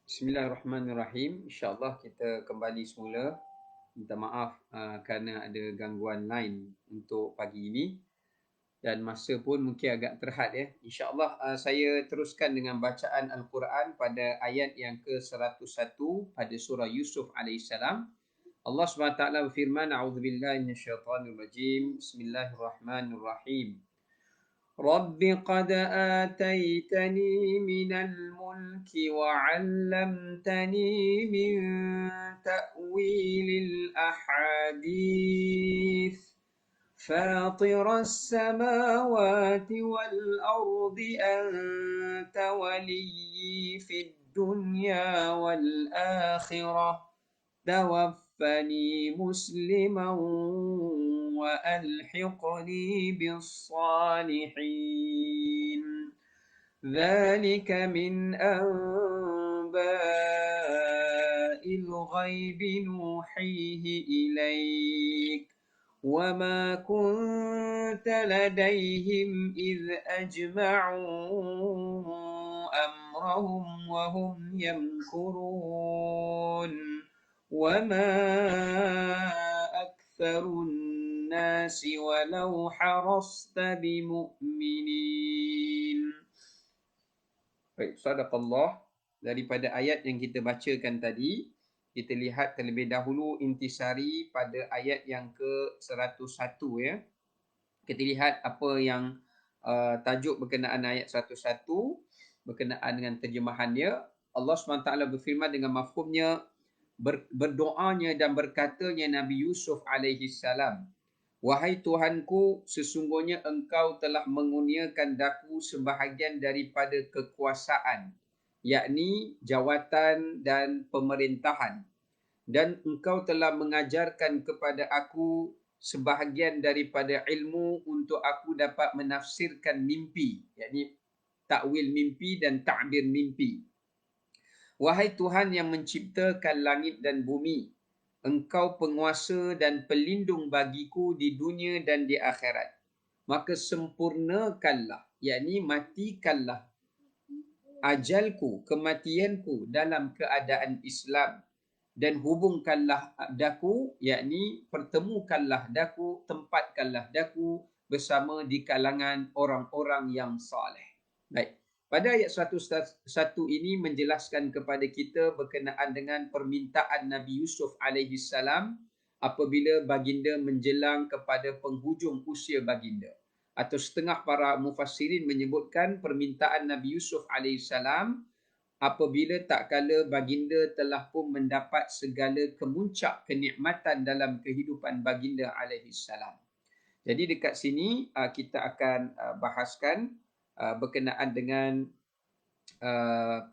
Bismillahirrahmanirrahim. InsyaAllah kita kembali semula. Minta maaf kerana ada gangguan lain untuk pagi ini. Dan masa pun mungkin agak terhad ya. InsyaAllah saya teruskan dengan bacaan Al-Quran pada ayat yang ke-101 pada surah Yusuf AS. Allah SWT berfirman, A'udzubillahi minasyaitanirrajim. Bismillahirrahmanirrahim. رب قد آتيتني من الملك وعلمتني من تأويل الأحاديث فاطر السماوات والأرض أنت ولي في الدنيا والآخرة توفني مسلما وألحقني بالصالحين ذلك من أنباء الغيب نوحيه إليك وما كنت لديهم إذ أجمعوا أمرهم وهم يمكرون وما أكثر الناس ولو حرصت بمؤمنين. Baik, sadaqallah. Daripada ayat yang kita bacakan tadi, kita lihat terlebih dahulu intisari pada ayat yang ke-101 ya. Kita lihat apa yang tajuk berkenaan ayat 101 berkenaan dengan terjemahannya. Allah SWT berfirman dengan mafhumnya, berdoanya dan berkatanya Nabi Yusuf alaihissalam, wahai Tuhanku, sesungguhnya engkau telah mengurniakan daku sebahagian daripada kekuasaan, yakni jawatan dan pemerintahan, dan engkau telah mengajarkan kepada aku sebahagian daripada ilmu untuk aku dapat menafsirkan mimpi, yakni takwil mimpi dan ta'bir mimpi. Wahai Tuhan yang menciptakan langit dan bumi, engkau penguasa dan pelindung bagiku di dunia dan di akhirat. Maka sempurnakanlah, yakni matikanlah ajalku, kematianku dalam keadaan Islam, dan hubungkanlah daku, yakni pertemukanlah daku, tempatkanlah daku bersama di kalangan orang-orang yang saleh. Baik. Pada ayat 101 ini menjelaskan kepada kita berkenaan dengan permintaan Nabi Yusuf alaihissalam apabila baginda menjelang kepada penghujung usia baginda. Atau setengah para mufassirin menyebutkan permintaan Nabi Yusuf alaihissalam apabila tak kala baginda telah pun mendapat segala kemuncak kenikmatan dalam kehidupan baginda alaihissalam. Jadi dekat sini kita akan bahaskan berkenaan dengan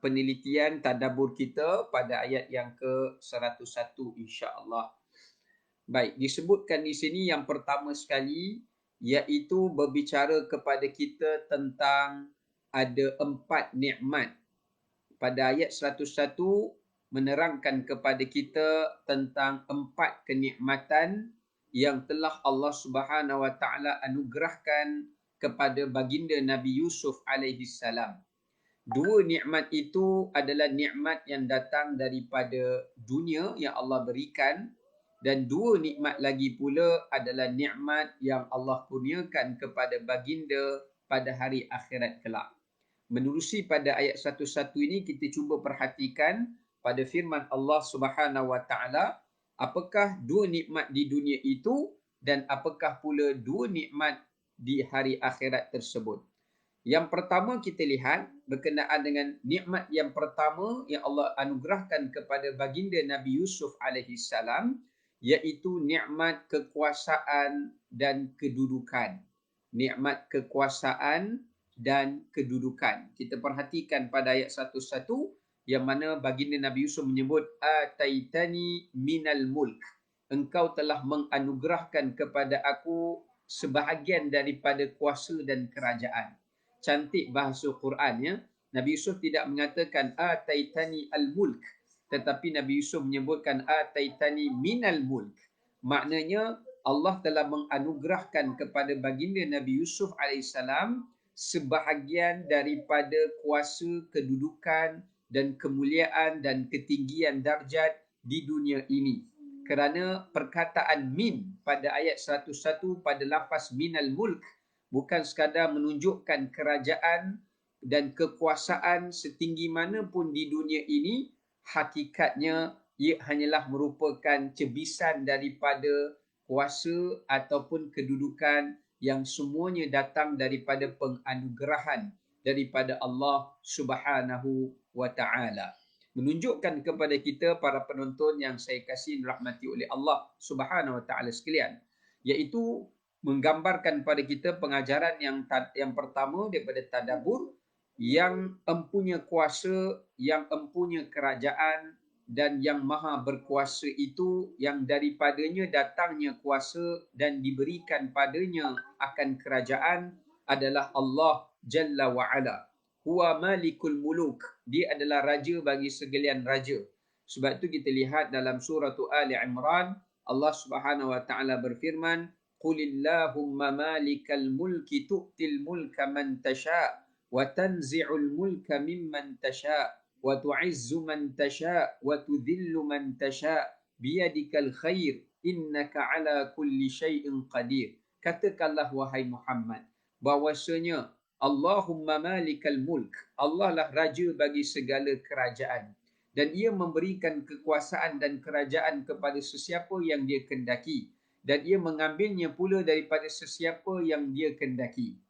penelitian tadabbur kita pada ayat yang ke-101 insya-Allah. Baik, disebutkan di sini yang pertama sekali iaitu berbicara kepada kita tentang ada 4 nikmat. Pada ayat 101 menerangkan kepada kita tentang 4 kenikmatan yang telah Allah Subhanahu Wa Taala anugerahkan kepada baginda Nabi Yusuf alaihissalam. 2 nikmat itu adalah nikmat yang datang daripada dunia yang Allah berikan, dan 2 nikmat lagi pula adalah nikmat yang Allah kurniakan kepada baginda pada hari akhirat kelak. Menerusi pada ayat 101 ini, kita cuba perhatikan pada firman Allah Subhanahu Wa Taala, apakah 2 nikmat di dunia itu dan apakah pula 2 nikmat di hari akhirat tersebut. Yang pertama kita lihat berkenaan dengan nikmat yang pertama yang Allah anugerahkan kepada baginda Nabi Yusuf alaihissalam, iaitu nikmat kekuasaan dan kedudukan. Nikmat kekuasaan dan kedudukan. Kita perhatikan pada ayat 101 yang mana baginda Nabi Yusuf menyebut ataitani minal mulk. Engkau telah menganugerahkan kepada aku sebahagian daripada kuasa dan kerajaan. cantik bahasa Quran ya. Nabi Yusuf tidak mengatakan ataitani al-mulk, tetapi Nabi Yusuf menyebutkan ataitani minal mulk. Maknanya Allah telah menganugerahkan kepada baginda Nabi Yusuf alaihissalam sebahagian daripada kuasa, kedudukan dan kemuliaan dan ketinggian darjat di dunia ini. Kerana perkataan min pada ayat 101 pada lafaz minal mulk bukan sekadar menunjukkan kerajaan dan kekuasaan setinggi mana pun di dunia ini, hakikatnya ia hanyalah merupakan cebisan daripada kuasa ataupun kedudukan yang semuanya datang daripada penganugerahan daripada Allah Subhanahu wa taala. Menunjukkan kepada kita para penonton yang saya kasih rahmati oleh Allah Subhanahu wa taala sekalian, iaitu menggambarkan pada kita pengajaran yang pertama daripada tadabbur, yang empunya kuasa, yang empunya kerajaan dan yang maha berkuasa itu, yang daripadanya datangnya kuasa dan diberikan padanya akan kerajaan adalah Allah Jalla wa'ala. Huwa malikul muluk. Dia adalah raja bagi segalian raja. Sebab itu kita lihat dalam surah Ali Imran, Allah Subhanahu wa taala berfirman, Qulillahumma malikal mulki tu'til mulka man tasha' wa tanzi'ul mulka mimman tasha' wa tu'izzu man tasha' wa tudhillu man tasha' biyadikal khair innaka ala kulli syai'in qadir. Katakanlah wahai Muhammad bahwasanya Allahumma malikal mulk, Allah lah raja bagi segala kerajaan, dan ia memberikan kekuasaan dan kerajaan kepada sesiapa yang dia kendaki, dan ia mengambilnya pula daripada sesiapa yang dia kendaki,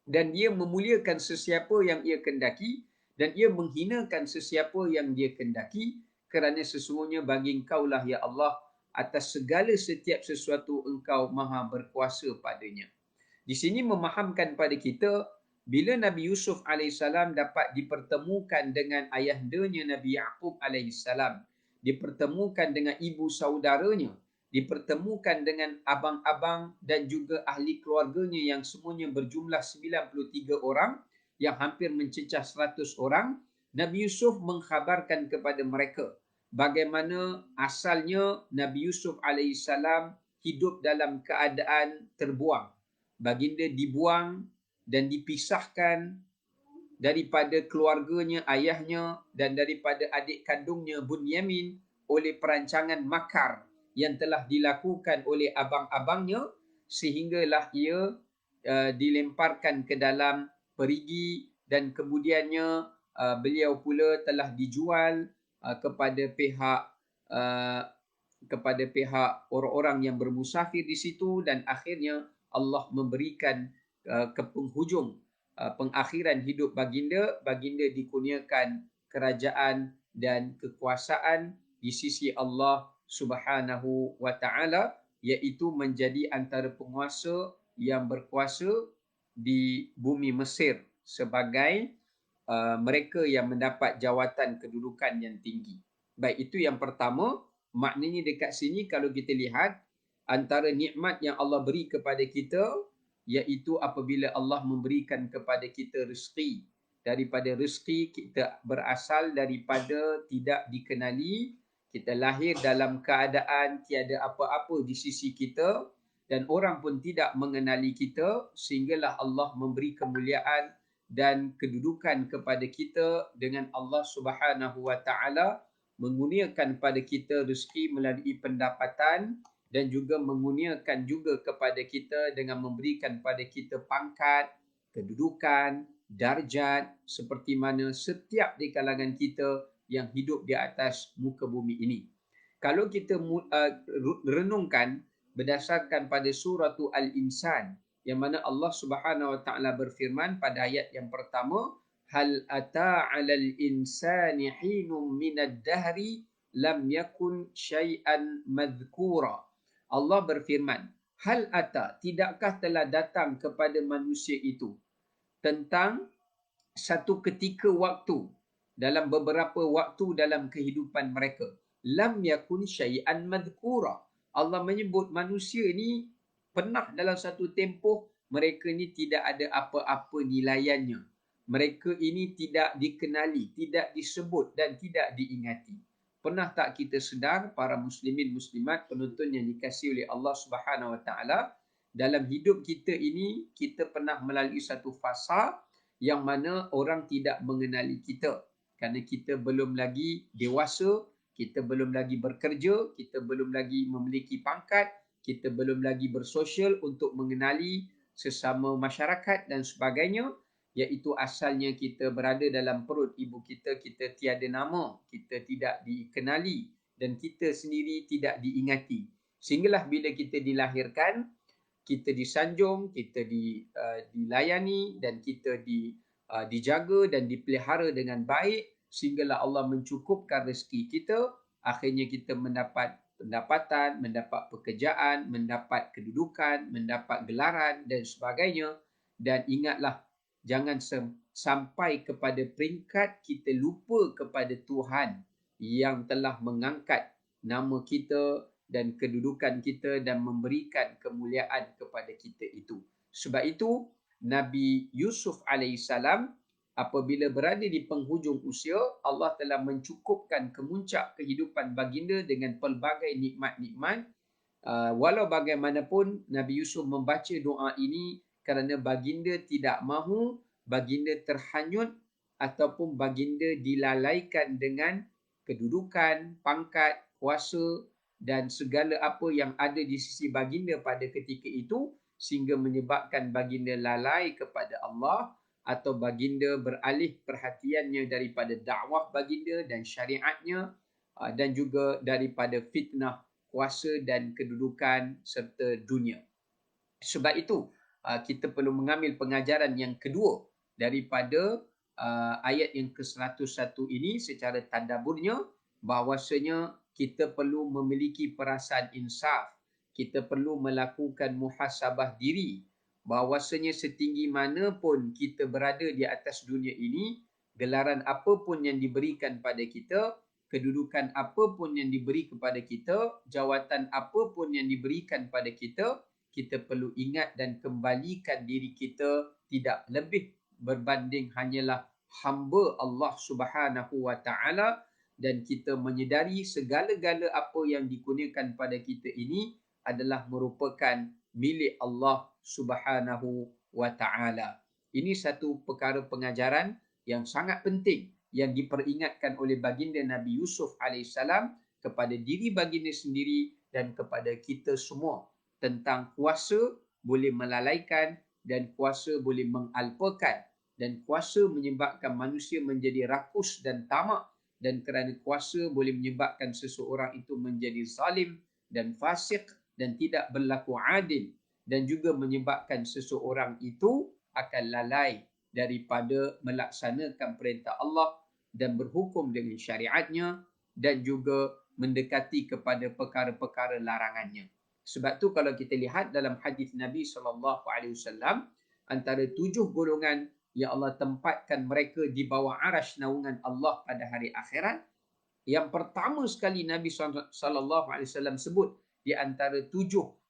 dan dia memuliakan sesiapa yang ia kendaki, dan ia menghinakan sesiapa yang dia kendaki, kerana sesungguhnya bagi engkau lah ya Allah, atas segala setiap sesuatu engkau maha berkuasa padanya. Di sini memahamkan pada kita, bila Nabi Yusuf AS dapat dipertemukan dengan ayahandanya Nabi Yaqub AS, dipertemukan dengan ibu saudaranya, dipertemukan dengan abang-abang dan juga ahli keluarganya yang semuanya berjumlah 93 orang, yang hampir mencecah 100 orang, Nabi Yusuf mengkhabarkan kepada mereka bagaimana asalnya Nabi Yusuf AS hidup dalam keadaan terbuang. Baginda dibuang dan dipisahkan daripada keluarganya, ayahnya dan daripada adik kandungnya Bunyamin oleh perancangan makar yang telah dilakukan oleh abang-abangnya, sehinggalah ia dilemparkan ke dalam perigi, dan kemudiannya beliau pula telah dijual kepada pihak orang-orang yang bermusafir di situ, dan akhirnya Allah memberikan ke penghujung pengakhiran hidup baginda dikurniakan kerajaan dan kekuasaan di sisi Allah Subhanahu wa taala, iaitu menjadi antara penguasa yang berkuasa di bumi Mesir sebagai mereka yang mendapat jawatan kedudukan yang tinggi. Baik, itu yang pertama. Maknanya dekat sini kalau kita lihat antara nikmat yang Allah beri kepada kita, iaitu apabila Allah memberikan kepada kita rezeki. Daripada rezeki kita berasal daripada tidak dikenali, kita lahir dalam keadaan tiada apa-apa di sisi kita dan orang pun tidak mengenali kita, sehinggalah Allah memberi kemuliaan dan kedudukan kepada kita dengan Allah Subhanahu wa taala mengurniakan pada kita rezeki melalui pendapatan, dan juga mengurniakan juga kepada kita dengan memberikan pada kita pangkat, kedudukan, darjat, seperti mana setiap di kalangan kita yang hidup di atas muka bumi ini. Kalau kita renungkan berdasarkan pada surah Al-Insan, yang mana Allah Subhanahu wa taala berfirman pada ayat yang pertama, hal ata 'alal insani hinum minad dahri lam yakun syai'an madhkura. Allah berfirman, hal ata, tidakkah telah datang kepada manusia itu tentang satu ketika waktu dalam beberapa waktu dalam kehidupan mereka, lam yakun syai'an madhkura. Allah menyebut manusia ini pernah dalam satu tempoh mereka ni tidak ada apa-apa nilaiannya. Mereka ini tidak dikenali, tidak disebut dan tidak diingati. Pernah tak kita sedar para muslimin muslimat penonton yang dikasihi oleh Allah Subhanahu Wa Taala, dalam hidup kita ini kita pernah melalui satu fasa yang mana orang tidak mengenali kita kerana kita belum lagi dewasa, kita belum lagi bekerja, kita belum lagi memiliki pangkat, kita belum lagi bersosial untuk mengenali sesama masyarakat dan sebagainya, iaitu asalnya kita berada dalam perut ibu kita, kita tiada nama, kita tidak dikenali dan kita sendiri tidak diingati. Sehinggalah bila kita dilahirkan, kita disanjung, kita dilayani dan kita dijaga dan dipelihara dengan baik sehinggalah Allah mencukupkan rezeki kita, akhirnya kita mendapat pendapatan, mendapat pekerjaan, mendapat kedudukan, mendapat gelaran dan sebagainya. Dan ingatlah, jangan sampai kepada peringkat kita lupa kepada Tuhan yang telah mengangkat nama kita dan kedudukan kita dan memberikan kemuliaan kepada kita itu. Sebab itu Nabi Yusuf alaihissalam apabila berada di penghujung usia, Allah telah mencukupkan kemuncak kehidupan baginda dengan pelbagai nikmat-nikmat. Walau bagaimanapun Nabi Yusuf membaca doa ini kerana baginda tidak mahu baginda terhanyut ataupun baginda dilalaikan dengan kedudukan, pangkat, kuasa dan segala apa yang ada di sisi baginda pada ketika itu sehingga menyebabkan baginda lalai kepada Allah atau baginda beralih perhatiannya daripada dakwah baginda dan syariatnya dan juga daripada fitnah kuasa dan kedudukan serta dunia. Sebab itu kita perlu mengambil pengajaran yang kedua daripada ayat yang ke-101 ini secara tadabburnya, bahawasanya kita perlu memiliki perasaan insaf, kita perlu melakukan muhasabah diri, bahawasanya setinggi mana pun kita berada di atas dunia ini, gelaran apapun yang diberikan pada kita, kedudukan apapun yang diberi kepada kita, jawatan apapun yang diberikan pada kita, kita perlu ingat dan kembalikan diri kita tidak lebih berbanding hanyalah hamba Allah Subhanahu Wa Taala dan kita menyedari segala-gala apa yang dikurniakan pada kita ini adalah merupakan milik Allah Subhanahu Wa Taala. Ini satu perkara pengajaran yang sangat penting yang diperingatkan oleh baginda Nabi Yusuf alaihissalam kepada diri baginda sendiri dan kepada kita semua tentang kuasa boleh melalaikan dan kuasa boleh mengalpakan dan kuasa menyebabkan manusia menjadi rakus dan tamak dan kerana kuasa boleh menyebabkan seseorang itu menjadi zalim dan fasik dan tidak berlaku adil dan juga menyebabkan seseorang itu akan lalai daripada melaksanakan perintah Allah dan berhukum dengan syariatnya dan juga mendekati kepada perkara-perkara larangannya. Sebab tu kalau kita lihat dalam hadis Nabi SAW, antara 7 golongan yang Allah tempatkan mereka di bawah arasy naungan Allah pada hari akhirat, yang pertama sekali Nabi SAW sebut di antara 7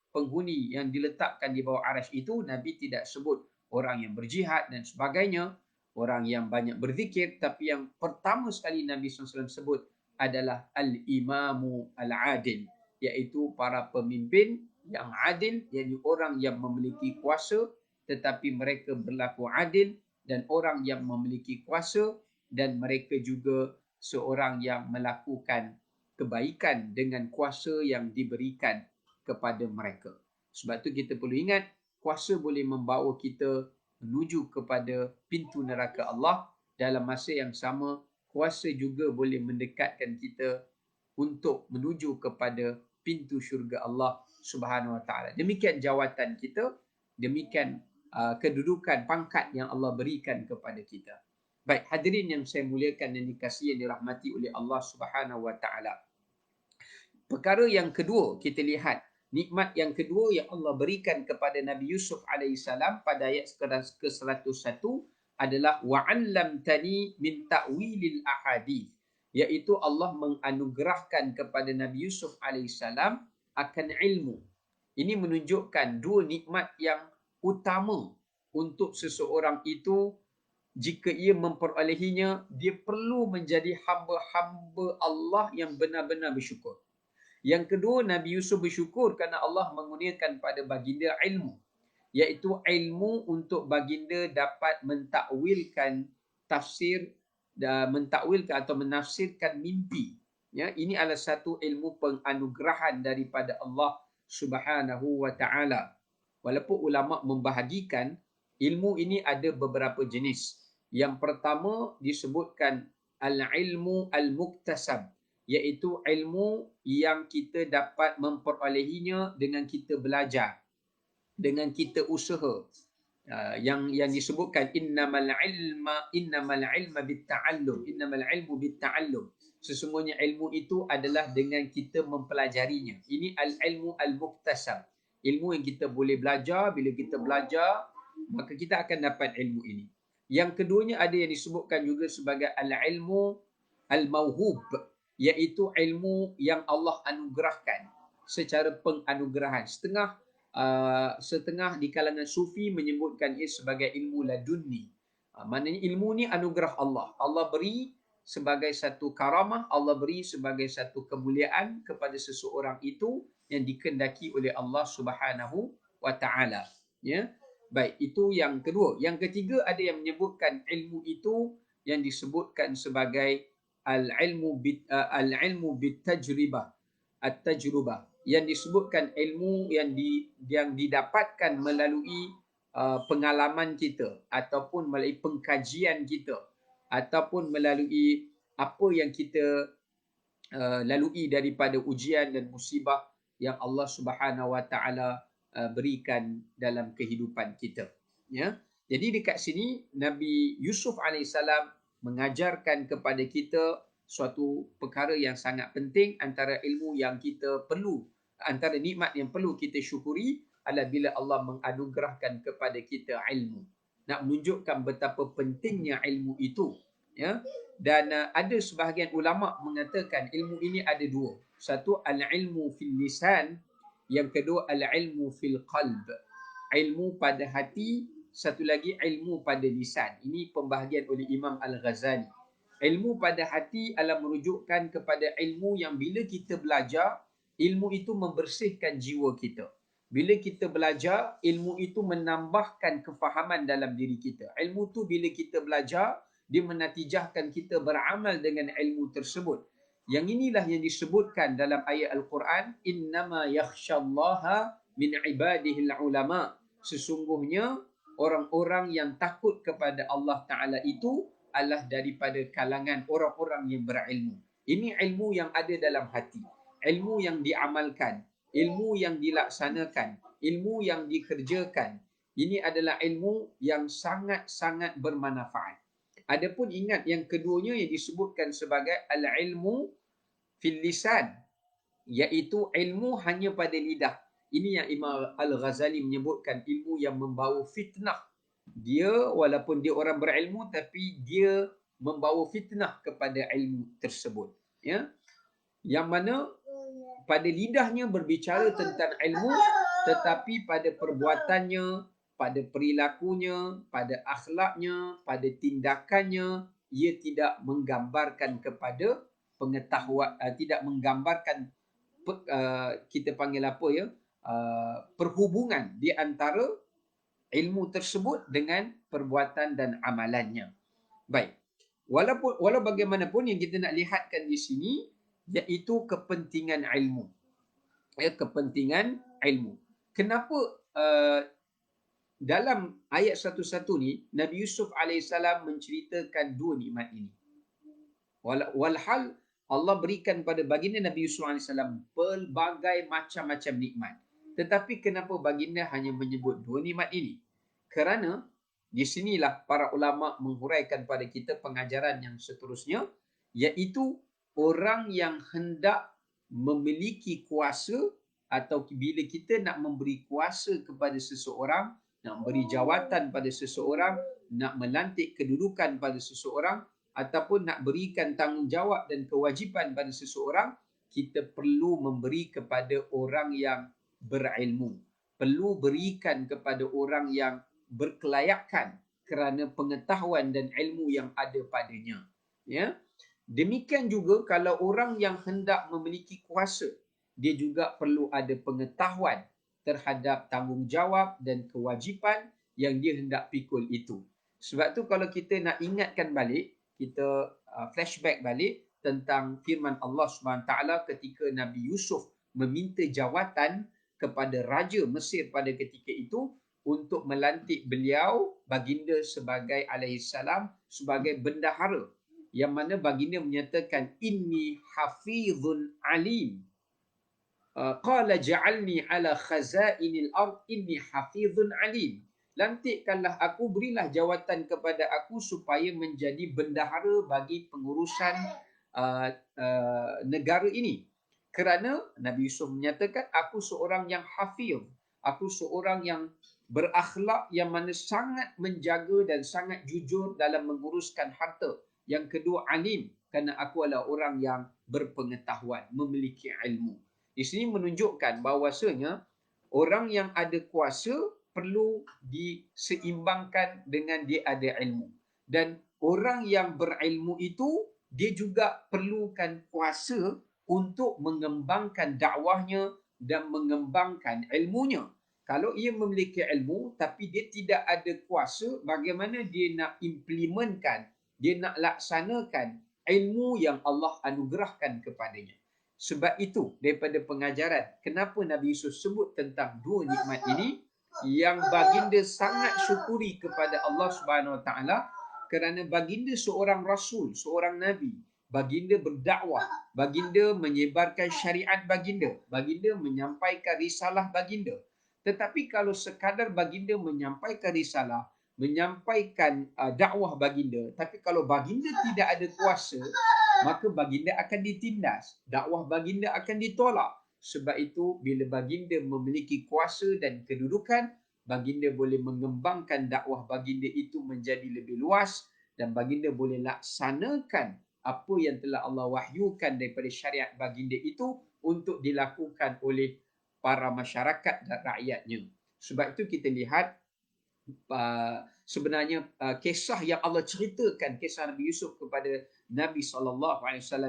penghuni yang diletakkan di bawah arasy itu, Nabi tidak sebut orang yang berjihad dan sebagainya, orang yang banyak berzikir, tapi yang pertama sekali Nabi SAW sebut adalah al-imamu al-adil, iaitu para pemimpin yang adil, iaitu orang yang memiliki kuasa tetapi mereka berlaku adil, dan orang yang memiliki kuasa dan mereka juga seorang yang melakukan kebaikan dengan kuasa yang diberikan kepada mereka. Sebab tu kita perlu ingat, kuasa boleh membawa kita menuju kepada pintu neraka Allah. Dalam masa yang sama, kuasa juga boleh mendekatkan kita untuk menuju kepada pintu syurga Allah Subhanahu Wa Taala. Demikian jawatan kita, demikian kedudukan pangkat yang Allah berikan kepada kita. Baik, hadirin yang saya muliakan dan dikasihi yang dirahmati oleh Allah Subhanahu Wa Taala. Perkara yang kedua kita lihat, nikmat yang kedua yang Allah berikan kepada Nabi Yusuf alaihissalam pada ayat ke-101 adalah wa'allamtani min ta'wilil ahadith, iaitu Allah menganugerahkan kepada Nabi Yusuf alaihissalam akan ilmu. Ini menunjukkan dua nikmat yang utama untuk seseorang itu jika ia memperolehinya, dia perlu menjadi hamba-hamba Allah yang benar-benar bersyukur. Yang kedua, Nabi Yusuf bersyukur kerana Allah mengurniakan pada baginda ilmu, iaitu ilmu untuk baginda dapat mentakwilkan tafsir dan mentakwilkan atau menafsirkan mimpi. Ya, ini adalah satu ilmu penganugerahan daripada Allah Subhanahu wa taala. Walaupun ulama membahagikan ilmu ini ada beberapa jenis. Yang pertama disebutkan al-ilmu al-muktasab, iaitu ilmu yang kita dapat memperolehinya dengan kita belajar, dengan kita usaha. Yang disebutkan innamal ilma bitta'allum, innamal ilmu bitta'allum. Sesungguhnya ilmu itu adalah dengan kita mempelajarinya. Ini al-ilmu al-muktasab. Ilmu yang kita boleh belajar, bila kita belajar maka kita akan dapat ilmu ini. Yang keduanya ada yang disebutkan juga sebagai al-ilmu al-mauhub, iaitu ilmu yang Allah anugerahkan secara penganugerahan. Setengah di kalangan sufi menyebutkan ia sebagai ilmu ladunni. Maknanya ilmu ni anugerah Allah. Allah beri sebagai satu karamah, Allah beri sebagai satu kemuliaan kepada seseorang itu yang dikehendaki oleh Allah Subhanahu wa taala. Ya. Baik, itu yang kedua. Yang ketiga ada yang menyebutkan ilmu itu yang disebutkan sebagai al-ilmu bitajribah, at-tajrubah, yang disebutkan ilmu yang didapatkan melalui pengalaman kita ataupun melalui pengkajian kita ataupun melalui apa yang kita lalui daripada ujian dan musibah yang Allah Subhanahu wa taala berikan dalam kehidupan kita. Ya. Jadi dekat sini Nabi Yusuf alaihissalam mengajarkan kepada kita suatu perkara yang sangat penting. Antara ilmu yang kita perlu, antara nikmat yang perlu kita syukuri adalah bila Allah menganugerahkan kepada kita ilmu. Nak menunjukkan betapa pentingnya ilmu itu. Ya. Dan ada sebahagian ulama mengatakan ilmu ini ada dua. Satu al-ilmu fil lisan, yang kedua al-ilmu fil qalb. Ilmu pada hati, satu lagi ilmu pada lisan. Ini pembahagian oleh Imam Al-Ghazali. Ilmu pada hati adalah merujukkan kepada ilmu yang bila kita belajar, ilmu itu membersihkan jiwa kita. Bila kita belajar, ilmu itu menambahkan kefahaman dalam diri kita. Ilmu tu bila kita belajar, dia menatijahkan kita beramal dengan ilmu tersebut. Yang inilah yang disebutkan dalam ayat Al-Quran, innama yakhshallaha min ibadihil ulama. Sesungguhnya orang-orang yang takut kepada Allah Ta'ala itu adalah daripada kalangan orang-orang yang berilmu. Ini ilmu yang ada dalam hati, ilmu yang diamalkan, ilmu yang dilaksanakan, ilmu yang dikerjakan. Ini adalah ilmu yang sangat-sangat bermanfaat. Adapun ingat yang keduanya yang disebutkan sebagai al-ilmu fil lisan, iaitu ilmu hanya pada lidah. Ini yang Imam Al-Ghazali menyebutkan ilmu yang membawa fitnah. Dia walaupun dia orang berilmu tapi dia membawa fitnah kepada ilmu tersebut. Ya. Yang mana pada lidahnya berbicara tentang ilmu, tetapi pada perbuatannya, pada perilakunya, pada akhlaknya, pada tindakannya, ia tidak menggambarkan kepada pengetahuan, tidak menggambarkan kita panggil apa ya, perhubungan di antara ilmu tersebut dengan perbuatan dan amalannya. Baik. Walau bagaimanapun yang kita nak lihatkan di sini iaitu kepentingan ilmu. Ya, kepentingan ilmu. Kenapa dalam ayat 1 ni Nabi Yusuf alaihissalam menceritakan dua nikmat ini? Walhal Allah berikan pada baginda Nabi Yusuf alaihissalam pelbagai macam-macam nikmat. Tetapi kenapa baginda hanya menyebut dua nikmat ini? Kerana di sinilah para ulama menghuraikan pada kita pengajaran yang seterusnya, iaitu orang yang hendak memiliki kuasa atau bila kita nak memberi kuasa kepada seseorang, nak beri jawatan pada seseorang, nak melantik kedudukan pada seseorang, ataupun nak berikan tanggungjawab dan kewajipan pada seseorang, kita perlu memberi kepada orang yang berilmu. perlu berikan kepada orang yang berkelayakan kerana pengetahuan dan ilmu yang ada padanya. Ya. Demikian juga kalau orang yang hendak memiliki kuasa, dia juga perlu ada pengetahuan terhadap tanggungjawab dan kewajipan yang dia hendak pikul itu. Sebab tu kalau kita nak ingatkan balik, kita flashback balik tentang firman Allah SWT ketika Nabi Yusuf meminta jawatan kepada Raja Mesir pada ketika itu untuk melantik beliau baginda sebagai alaihissalam sebagai bendahara, yang mana baginda menyatakan inni hafizun alim. Qala ja'alni ala khazainil ard inni hafizun alim. Lantikkanlah aku, berilah jawatan kepada aku supaya menjadi bendahara bagi pengurusan negara ini. Kerana Nabi Yusuf menyatakan aku seorang yang hafiz, aku seorang yang berakhlak, yang mana sangat menjaga dan sangat jujur dalam menguruskan harta. Yang kedua alim, kerana aku adalah orang yang berpengetahuan, memiliki ilmu. Di sini menunjukkan bahawasanya orang yang ada kuasa perlu diseimbangkan dengan dia ada ilmu. Dan orang yang berilmu itu dia juga perlukan kuasa untuk mengembangkan dakwahnya dan mengembangkan ilmunya. Kalau ia memiliki ilmu tapi dia tidak ada kuasa, bagaimana dia nak implementkan, dia nak laksanakan ilmu yang Allah anugerahkan kepadanya. Sebab itu daripada pengajaran kenapa Nabi Yusuf sebut tentang dua nikmat ini yang baginda sangat syukuri kepada Allah Subhanahu Wa Taala, kerana baginda seorang rasul, seorang nabi. Baginda berdakwah, baginda menyebarkan syariat baginda, baginda menyampaikan risalah baginda. Tetapi kalau sekadar baginda menyampaikan risalah, menyampaikan dakwah baginda, tapi kalau baginda tidak ada kuasa, maka baginda akan ditindas, dakwah baginda akan ditolak. Sebab itu bila baginda memiliki kuasa dan kedudukan, baginda boleh mengembangkan dakwah baginda itu menjadi lebih luas dan baginda boleh laksanakan apa yang telah Allah wahyukan daripada syariat baginda itu untuk dilakukan oleh para masyarakat dan rakyatnya. Sebab itu kita lihat sebenarnya kisah yang Allah ceritakan, kisah Nabi Yusuf kepada Nabi SAW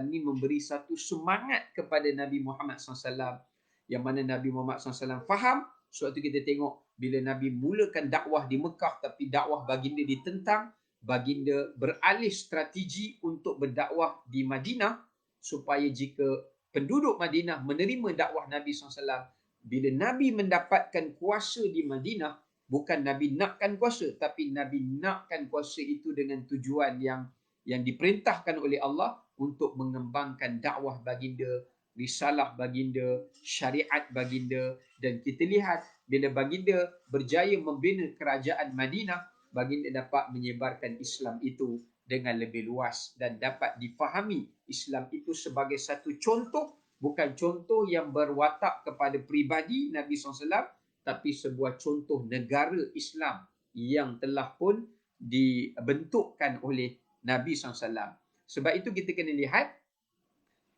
ni memberi satu semangat kepada Nabi Muhammad SAW, yang mana Nabi Muhammad SAW faham. Sebab tu kita tengok bila Nabi mulakan dakwah di Mekah tapi dakwah baginda ditentang, baginda beralih strategi untuk berdakwah di Madinah supaya jika penduduk Madinah menerima dakwah Nabi SAW, bila Nabi mendapatkan kuasa di Madinah, bukan Nabi nakkan kuasa, tapi Nabi nakkan kuasa itu dengan tujuan yang diperintahkan oleh Allah untuk mengembangkan dakwah baginda, risalah baginda, syariat baginda. Dan kita lihat bila baginda berjaya membina kerajaan Madinah, baginda dapat menyebarkan Islam itu dengan lebih luas dan dapat difahami Islam itu sebagai satu contoh, bukan contoh yang berwatak kepada pribadi Nabi SAW, tapi sebuah contoh negara Islam yang telah pun dibentukkan oleh Nabi SAW. Sebab itu kita kena lihat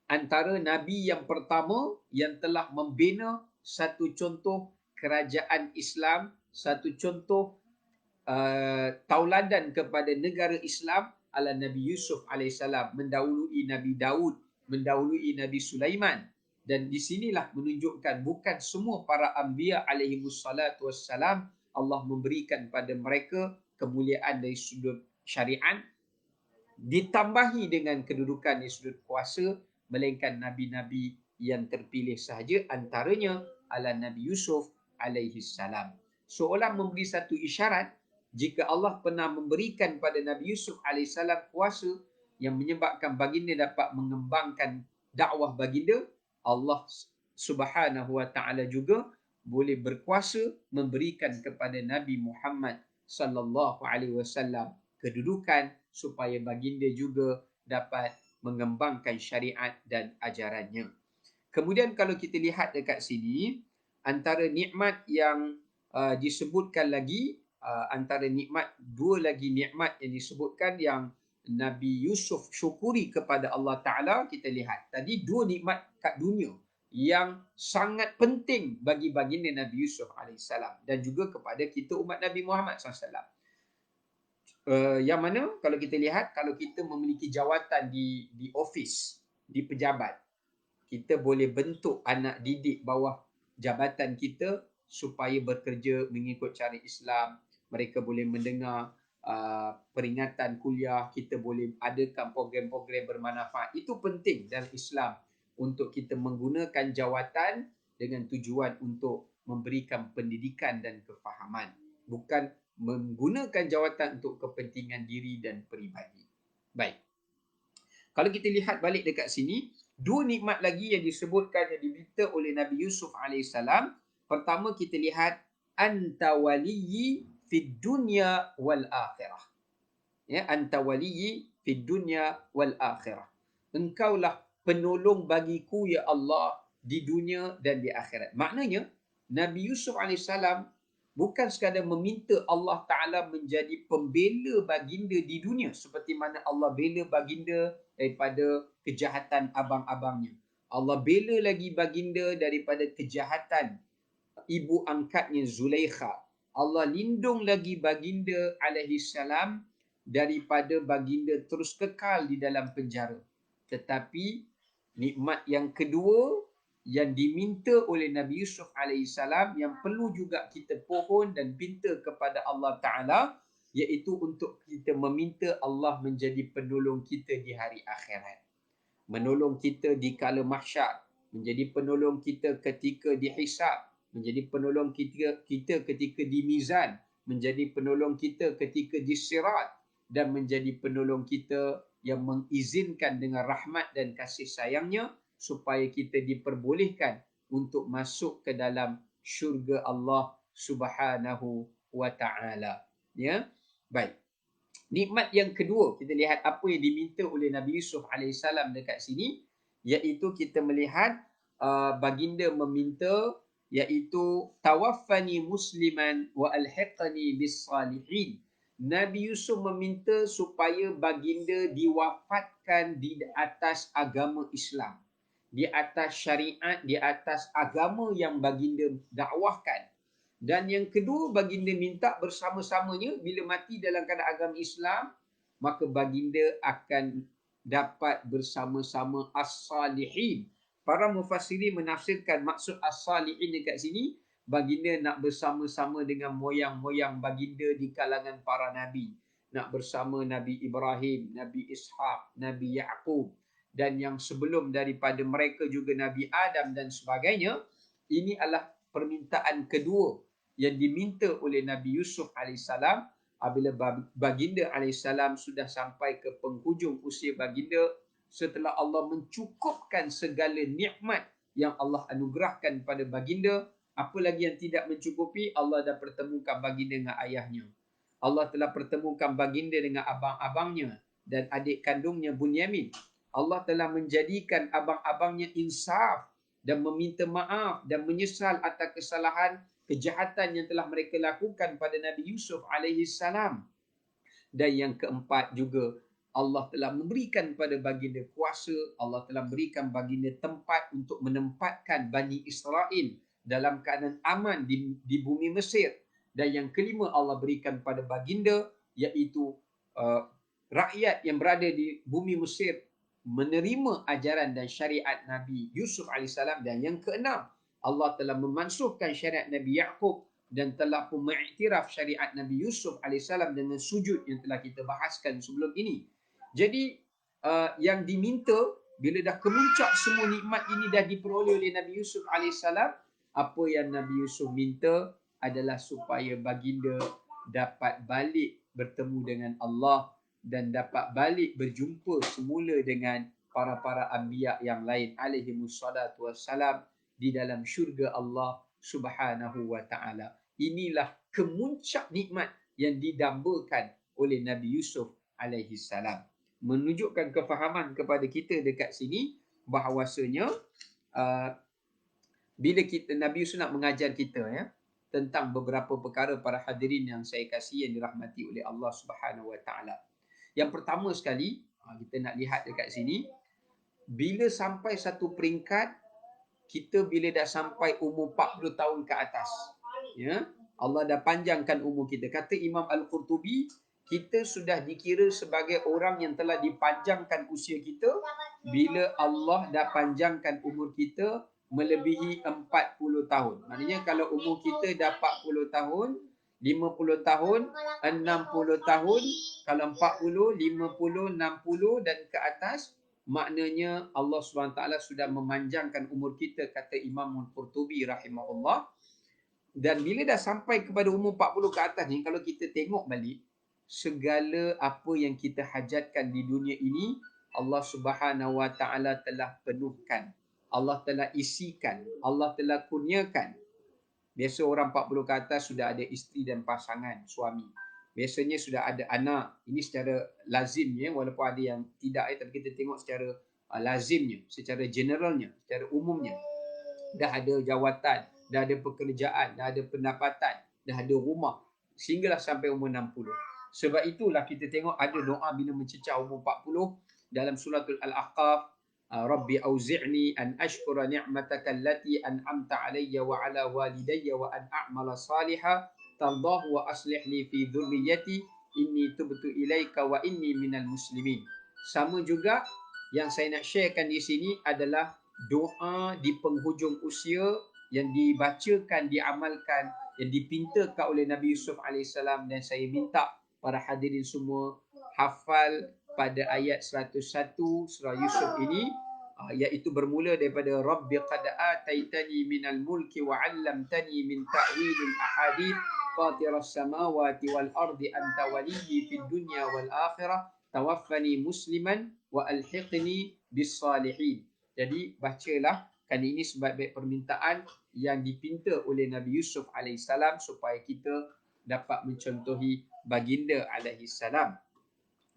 antara Nabi yang pertama yang telah membina satu contoh kerajaan Islam, satu contoh tauladan kepada negara Islam adalah Nabi Yusuf AS, mendahului Nabi Daud, mendahului Nabi Sulaiman. Dan di sinilah menunjukkan bukan semua para anbiya alaihi wassalatu wassalam Allah memberikan pada mereka kemuliaan dari sudut syariat ditambahi dengan kedudukan di sudut kuasa, melainkan nabi-nabi yang terpilih sahaja, antaranya adalah Nabi Yusuf alaihi salam. Seolah memberi satu isyarat jika Allah pernah memberikan pada Nabi Yusuf alaihi salam kuasa yang menyebabkan baginda dapat mengembangkan dakwah baginda, Allah Subhanahu wa taala juga boleh berkuasa memberikan kepada Nabi Muhammad sallallahu alaihi wasallam kedudukan supaya baginda juga dapat mengembangkan syariat dan ajarannya. Kemudian kalau kita lihat dekat sini, antara nikmat yang disebutkan lagi, antara nikmat, dua lagi nikmat yang disebutkan yang Nabi Yusuf syukuri kepada Allah Ta'ala, kita lihat. Tadi dua nikmat kat dunia. yang sangat penting bagi baginda Nabi Yusuf alaihissalam dan juga kepada kita umat Nabi Muhammad SAW. Yang mana kalau kita lihat, kalau kita memiliki jawatan di office, di pejabat, kita boleh bentuk anak didik bawah jabatan kita supaya bekerja mengikut cara Islam. Mereka boleh mendengar peringatan kuliah, kita boleh adakan program-program bermanfaat. Itu penting dalam Islam untuk kita menggunakan jawatan dengan tujuan untuk memberikan pendidikan dan kefahaman, bukan menggunakan jawatan untuk kepentingan diri dan peribadi. Baik. Kalau kita lihat balik dekat sini, dua nikmat lagi yang disebutkan yang diminta oleh Nabi Yusuf alaihissalam. Pertama kita lihat anta waliyyi fid dunya wal akhirah. Ya, anta waliyyi fid dunya wal akhirah. Engkaulah penolong bagiku ya Allah di dunia dan di akhirat. Maknanya Nabi Yusuf alaihissalam bukan sekadar meminta Allah Ta'ala menjadi pembela baginda di dunia seperti mana Allah bela baginda daripada kejahatan abang-abangnya. Allah bela lagi baginda daripada kejahatan ibu angkatnya Zulaikha. Allah lindung lagi baginda alaihi salam daripada baginda terus kekal di dalam penjara. Tetapi nikmat yang kedua yang diminta oleh Nabi Yusuf alaihissalam yang perlu juga kita pohon dan pinta kepada Allah Ta'ala, iaitu untuk kita meminta Allah menjadi penolong kita di hari akhirat. Menolong kita di kala mahsyar, menjadi penolong kita ketika dihisab, menjadi penolong kita ketika di mizan, menjadi penolong kita ketika di sirat, dan menjadi penolong kita yang mengizinkan dengan rahmat dan kasih sayangnya supaya kita diperbolehkan untuk masuk ke dalam syurga Allah Subhanahu wa Ta'ala. Ya, baik. Nikmat yang kedua, kita lihat apa yang diminta oleh Nabi Yusuf alaihissalam dekat sini, iaitu kita melihat baginda meminta, iaitu tawaffani musliman wa alhiqni bis salihin. Nabi Yusuf meminta supaya baginda diwafatkan di atas agama Islam, di atas syariat, di atas agama yang baginda dakwahkan. Dan yang kedua, baginda minta bersama-samanya bila mati dalam keadaan agama Islam, maka baginda akan dapat bersama-sama as-salihin. Para mufassirin menafsirkan maksud as-salihin dekat sini, baginda nak bersama-sama dengan moyang-moyang baginda di kalangan para nabi. Nak bersama Nabi Ibrahim, Nabi Ishaq, Nabi Yaqub, dan yang sebelum daripada mereka juga Nabi Adam dan sebagainya. Ini adalah permintaan kedua yang diminta oleh Nabi Yusuf alaihissalam apabila baginda alaihissalam sudah sampai ke penghujung usia baginda, setelah Allah mencukupkan segala nikmat yang Allah anugerahkan pada baginda. Apa lagi yang tidak mencukupi? Allah dah pertemukan baginda dengan ayahnya. Allah telah pertemukan baginda dengan abang-abangnya dan adik kandungnya Bunyamin. Allah telah menjadikan abang-abangnya insaf dan meminta maaf dan menyesal atas kesalahan kejahatan yang telah mereka lakukan pada Nabi Yusuf alaihi salam. Dan yang keempat juga, Allah telah memberikan pada baginda kuasa, Allah telah berikan baginda tempat untuk menempatkan Bani Israel dalam keadaan aman di bumi Mesir. Dan yang kelima Allah berikan pada baginda, iaitu rakyat yang berada di bumi Mesir menerima ajaran dan syariat Nabi Yusuf AS. Dan yang keenam, Allah telah memansuhkan syariat Nabi Yaqub dan telah pun mengiktiraf syariat Nabi Yusuf AS dengan sujud yang telah kita bahaskan sebelum ini. Jadi yang diminta bila dah kemuncak semua nikmat ini dah diperoleh oleh Nabi Yusuf AS, apa yang Nabi Yusuf minta adalah supaya baginda dapat balik bertemu dengan Allah dan dapat balik berjumpa semula dengan para anbiya yang lain alaihi wassalatu wassalam di dalam syurga Allah Subhanahu wa Ta'ala. Inilah kemuncak nikmat yang didambakan oleh Nabi Yusuf alaihi salam. Menunjukkan kefahaman kepada kita dekat sini bahawasanya bila Nabi Yusuf nak mengajar kita tentang beberapa perkara, para hadirin yang saya kasih yang dirahmati oleh Allah Subhanahu wa Ta'ala. Yang pertama sekali, kita nak lihat dekat sini, bila sampai satu peringkat kita bila dah sampai umur 40 tahun ke atas. Ya, Allah dah panjangkan umur kita. Kata Imam Al-Qurtubi, kita sudah dikira sebagai orang yang telah dipanjangkan usia kita bila Allah dah panjangkan umur kita melebihi 40 tahun. Maknanya kalau umur kita dah 40 tahun, 50 tahun, 60 tahun, kalau 40, 50, 60 dan ke atas, maknanya Allah SWT sudah memanjangkan umur kita, kata Imam Al-Qurtubi rahimahullah. Dan bila dah sampai kepada umur 40 ke atas ni, kalau kita tengok balik, segala apa yang kita hajatkan di dunia ini, Allah Subhanahu Wa Taala telah penuhkan. Allah telah isikan. Allah telah kurniakan. Biasa orang 40 ke atas sudah ada isteri dan pasangan, suami. Biasanya sudah ada anak. Ini secara lazimnya, walaupun ada yang tidak, tapi kita tengok secara lazimnya, secara generalnya, secara umumnya. Dah ada jawatan, dah ada pekerjaan, dah ada pendapatan, dah ada rumah, sehinggalah sampai umur 60. Sebab itulah kita tengok ada doa bila mencecah umur 40 dalam suratul Al-Ahqaf, Rabbi auzi'ni an ashkura ni'mataka allati an'amta alayya wa ala walidayya wa an a'mala salihan tardahu wa aslih li fi dhurriyyati inni tubtu ilaika wa inni minal muslimin. Sama juga yang saya nak sharekan di sini adalah doa di penghujung usia yang dibacakan, diamalkan, yang dipintakan oleh Nabi Yusuf AS, dan saya minta para hadirin semua hafal pada ayat 101 surah Yusuf ini, iaitu bermula daripada Rabbi qad ataitani minal mulki wa 'allamtani min ta'wilil ahadith fatiras samawati wal ardi anta waliyyi fid dunya wal akhirah tawaffani musliman wa alhiqni bis salihin. Jadi bacalah, kan ini sebagai permintaan yang dipinta oleh Nabi Yusuf alaihissalam supaya kita dapat mencontohi baginda alaihissalam.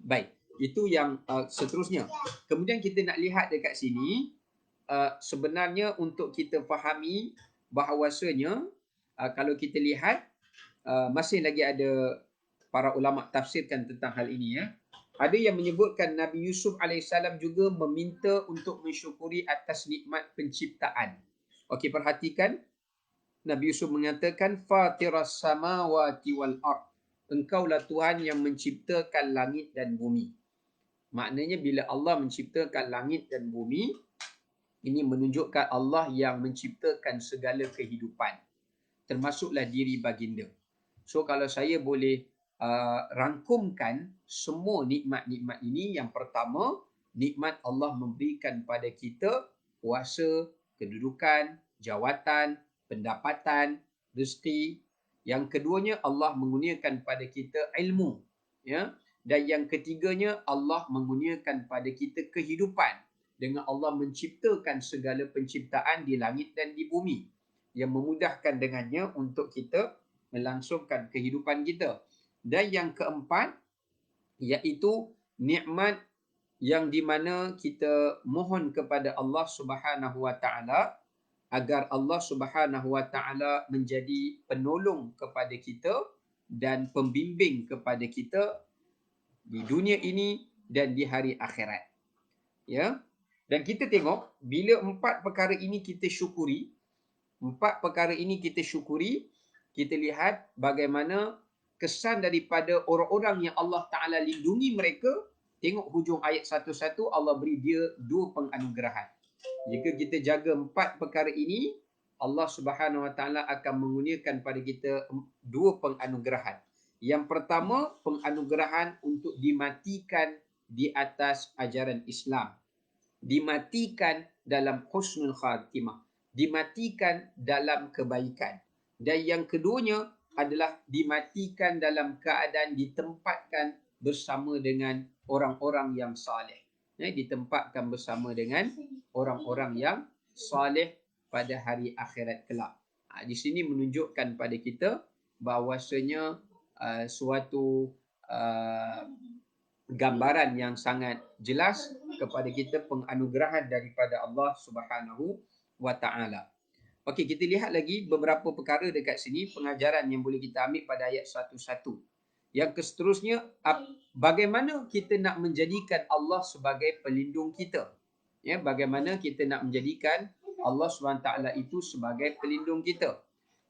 Baik, itu yang seterusnya. Kemudian kita nak lihat dekat sini, sebenarnya untuk kita fahami bahawasanya kalau kita lihat, masih lagi ada para ulama tafsirkan tentang hal ini, ya. Ada yang menyebutkan Nabi Yusuf AS juga meminta untuk mensyukuri atas nikmat penciptaan. Okey, perhatikan. Nabi Yusuf mengatakan, Fatiras samawati wal ard. Engkaulah Tuhan yang menciptakan langit dan bumi. Maknanya bila Allah menciptakan langit dan bumi, ini menunjukkan Allah yang menciptakan segala kehidupan, termasuklah diri baginda. So kalau saya boleh rangkumkan semua nikmat-nikmat ini, yang pertama, nikmat Allah memberikan pada kita kuasa, kedudukan, jawatan, pendapatan, rezeki. Yang keduanya, Allah mengurniakan pada kita ilmu, ya. Dan yang ketiganya, Allah mengurniakan pada kita kehidupan dengan Allah menciptakan segala penciptaan di langit dan di bumi, yang memudahkan dengannya untuk kita melangsungkan kehidupan kita. Dan yang keempat, iaitu nikmat yang di mana kita mohon kepada Allah Subhanahu Wa Taala agar Allah Subhanahu Wa Taala menjadi penolong kepada kita dan pembimbing kepada kita di dunia ini dan di hari akhirat. Ya. Dan kita tengok bila empat perkara ini kita syukuri, kita lihat bagaimana kesan daripada orang-orang yang Allah Ta'ala lindungi mereka. Tengok hujung ayat 1-1, Allah beri dia dua penganugerahan. Jika kita jaga empat perkara ini, Allah Subhanahu Wa Ta'ala akan mengurniakan pada kita dua penganugerahan. Yang pertama, penganugerahan untuk dimatikan di atas ajaran Islam. Dimatikan dalam husnul khatimah. Dimatikan dalam kebaikan. Dan yang keduanya adalah dimatikan dalam keadaan ditempatkan bersama dengan orang-orang yang saleh. Ditempatkan bersama dengan orang-orang yang saleh pada hari akhirat kelak. Di sini menunjukkan pada kita bahawasanya suatu gambaran yang sangat jelas kepada kita penganugerahan daripada Allah Subhanahu Wa Ta'ala. Okey, kita lihat lagi beberapa perkara dekat sini, pengajaran yang boleh kita ambil pada ayat 1-1. Yang seterusnya, bagaimana kita nak menjadikan Allah sebagai pelindung kita. Ya, bagaimana kita nak menjadikan Allah SWT itu sebagai pelindung kita.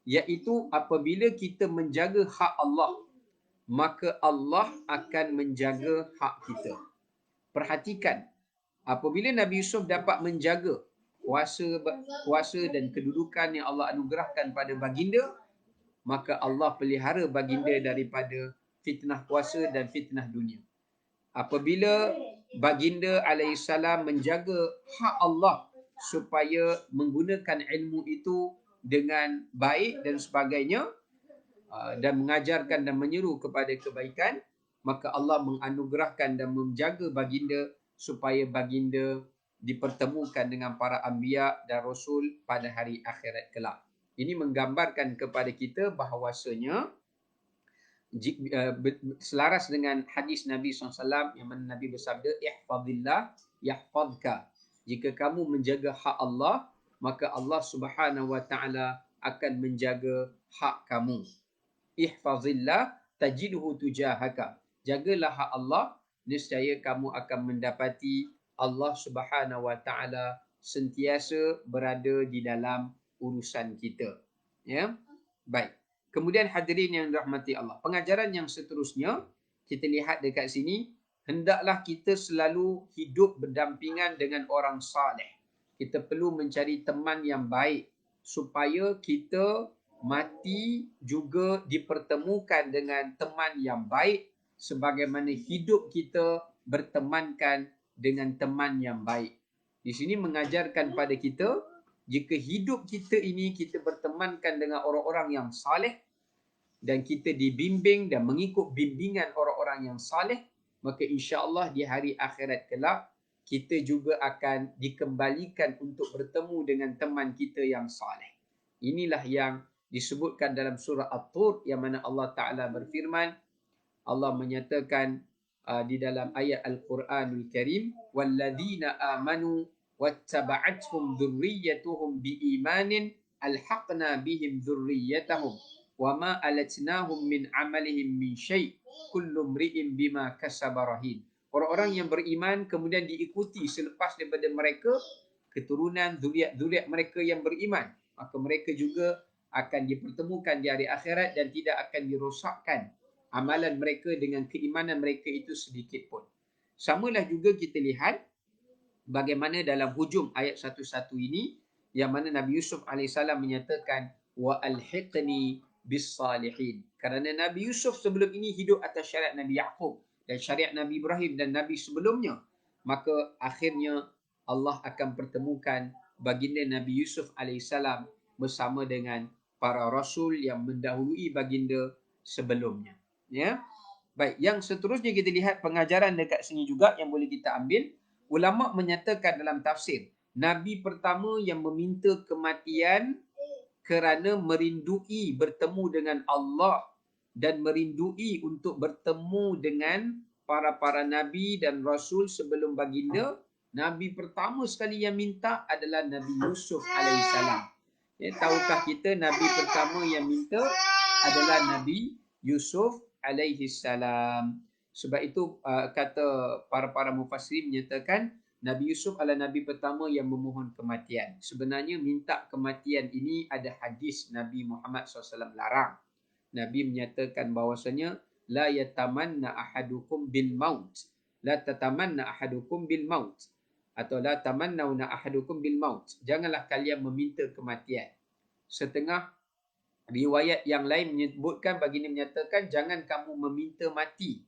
Iaitu apabila kita menjaga hak Allah, maka Allah akan menjaga hak kita. Perhatikan, apabila Nabi Yusuf dapat menjaga kuasa dan kedudukan yang Allah anugerahkan pada baginda, maka Allah pelihara baginda daripada fitnah kuasa dan fitnah dunia. Apabila baginda alaihissalam menjaga hak Allah supaya menggunakan ilmu itu dengan baik dan sebagainya, dan mengajarkan dan menyeru kepada kebaikan, maka Allah menganugerahkan dan menjaga baginda supaya baginda dipertemukan dengan para anbiya dan rasul pada hari akhirat kelak. Ini menggambarkan kepada kita bahawasanya selaras dengan hadis Nabi SAW yang mana Nabi bersabda, ihfazillah yahfazka. Jika kamu menjaga hak Allah, maka Allah Subhanahu wa taala akan menjaga hak kamu. Ihfazillah tajidhu tujahaka. Jagalah hak Allah, nescaya kamu akan mendapati Allah Subhanahu wa taala sentiasa berada di dalam urusan kita. Ya. Baik. Kemudian hadirin yang dirahmati Allah, pengajaran yang seterusnya kita lihat dekat sini, hendaklah kita selalu hidup berdampingan dengan orang saleh. Kita perlu mencari teman yang baik supaya kita mati juga dipertemukan dengan teman yang baik sebagaimana hidup kita bertemankan dengan teman yang baik. Di sini mengajarkan pada kita, jika hidup kita ini kita bertemankan dengan orang-orang yang saleh dan kita dibimbing dan mengikut bimbingan orang-orang yang saleh, maka insya-Allah di hari akhirat kelak kita juga akan dikembalikan untuk bertemu dengan teman kita yang saleh. Inilah yang disebutkan dalam surah At-Tur yang mana Allah Ta'ala berfirman, Allah menyatakan di dalam ayat Al-Quranul Karim, وَالَّذِينَ آمَنُوا وَاتَّبَعَتْهُمْ ذُرِّيَّتُهُمْ بِإِيمَانٍ أَلْحَقْنَا بِهِمْ ذُرِّيَّتَهُمْ وَمَا أَلَتْنَاهُمْ مِنْ عَمَلِهِمْ مِنْ شَيْءٍ كُلُّ امْرِئٍ بِمَا كَسَبَ رَهِينٌ. Orang-orang yang beriman kemudian diikuti selepas daripada mereka keturunan zuriat mereka yang beriman, maka mereka juga akan dipertemukan di hari akhirat dan tidak akan dirosakkan amalan mereka dengan keimanan mereka itu sedikit pun. Samalah juga kita lihat bagaimana dalam hujung ayat 11 ini yang mana Nabi Yusuf AS menyatakan wa alhiqni bis salihin. Kerana Nabi Yusuf sebelum ini hidup atas syariat Nabi Yaqub dan syariat Nabi Ibrahim dan Nabi sebelumnya, maka akhirnya Allah akan pertemukan baginda Nabi Yusuf AS bersama dengan para rasul yang mendahului baginda sebelumnya. Ya. Baik, yang seterusnya kita lihat pengajaran dekat sini juga yang boleh kita ambil. Ulama menyatakan dalam tafsir, Nabi pertama yang meminta kematian kerana merindui bertemu dengan Allah dan merindui untuk bertemu dengan para Nabi dan Rasul sebelum baginda, Nabi pertama sekali yang minta adalah Nabi Yusuf alaihissalam. Ya, tahukah kita Nabi pertama yang minta adalah Nabi Yusuf alaihissalam. Sebab itu kata para mufassirin menyatakan Nabi Yusuf adalah Nabi pertama yang memohon kematian. Sebenarnya minta kematian ini ada hadis Nabi Muhammad SAW larang. Nabi menyatakan bahawasanya la yatamanna ahadukum bil maut. La tatamanna ahadukum bil maut. Atau la tamannauna ahadukum bil maut. Janganlah kalian meminta kematian. Setengah riwayat yang lain menyebutkan, baginda menyatakan jangan kamu meminta mati.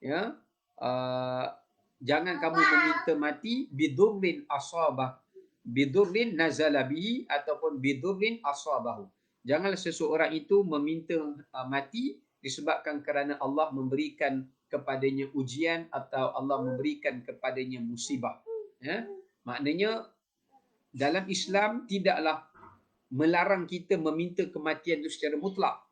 Ya. Jangan kamu meminta mati bidurrin asabah, bidurrin nazala bihi ataupun bidurrin asabahu. Janganlah seseorang itu meminta mati disebabkan kerana Allah memberikan kepadanya ujian atau Allah memberikan kepadanya musibah. Ya? Maknanya dalam Islam tidaklah melarang kita meminta kematian itu secara mutlak.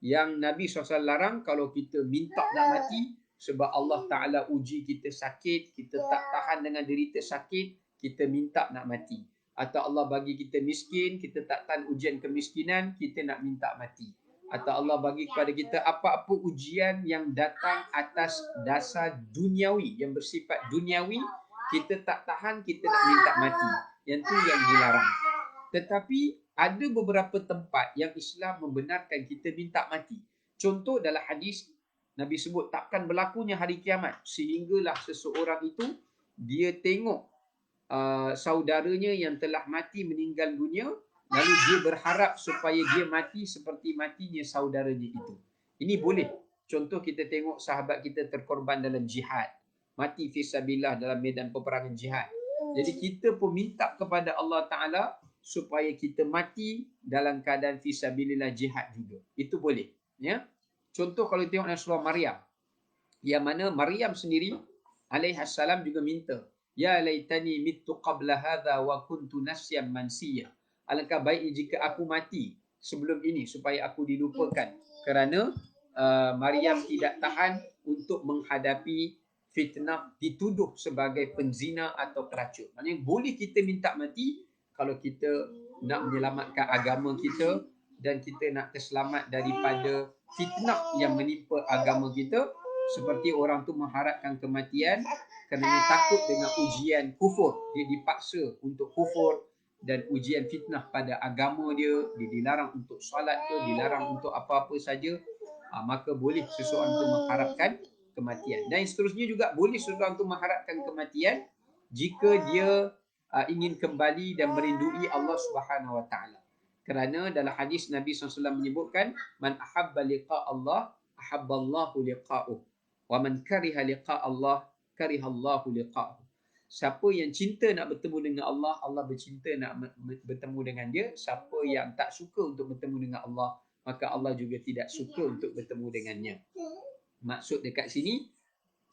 Yang Nabi SAW larang kalau kita minta nak mati sebab Allah Ta'ala uji kita sakit, kita tak tahan dengan derita sakit, kita minta nak mati. Atau Allah bagi kita miskin, kita tak tahan ujian kemiskinan, kita nak minta mati. Atau Allah bagi kepada kita apa-apa ujian yang datang atas dasar duniawi, yang bersifat duniawi, kita tak tahan, kita nak minta mati. Yang tu yang dilarang. Tetapi ada beberapa tempat yang Islam membenarkan kita minta mati. Contoh dalam hadis Nabi sebut takkan berlakunya hari kiamat sehinggalah seseorang itu dia tengok saudaranya yang telah mati meninggal dunia, lalu dia berharap supaya dia mati seperti matinya saudaranya itu. Ini boleh. Contoh kita tengok sahabat kita terkorban dalam jihad, mati fisabilillah dalam medan peperangan jihad. Jadi kita pun minta kepada Allah Ta'ala supaya kita mati dalam keadaan fisabilillah jihad juga. Itu boleh. Ya. Contoh kalau tengok dalam surah Maryam, yang mana Maryam sendiri alaihissalam juga minta, ya laitani mittu qabla hadha wa kuntu nasyan mansiya. Alangkah baiknya jika aku mati sebelum ini supaya aku dilupakan. Kerana Maryam tidak tahan untuk menghadapi fitnah dituduh sebagai penzina atau pelacur. Maksudnya boleh kita minta mati kalau kita nak menyelamatkan agama kita dan kita nak terselamat daripada fitnah yang menimpa agama kita. Seperti orang tu mengharapkan kematian kerana takut dengan ujian kufur. Dia dipaksa untuk kufur dan ujian fitnah pada agama dia. Dia dilarang untuk solat ke, dilarang untuk apa-apa saja. Maka boleh seseorang tu mengharapkan kematian. Dan seterusnya juga boleh seseorang tu mengharapkan kematian jika dia ingin kembali dan merindui Allah Subhanahu Wa Taala. Kerana dalam hadis Nabi SAW menyebutkan, man ahabba liqa Allah ahabballahu liqa'uh. Wa man kariha liqa Allah karihallahu liqa'ahu. Siapa yang cinta nak bertemu dengan Allah, Allah bercinta nak bertemu dengan dia. Siapa yang tak suka untuk bertemu dengan Allah, maka Allah juga tidak suka untuk bertemu dengannya. Maksud dekat sini,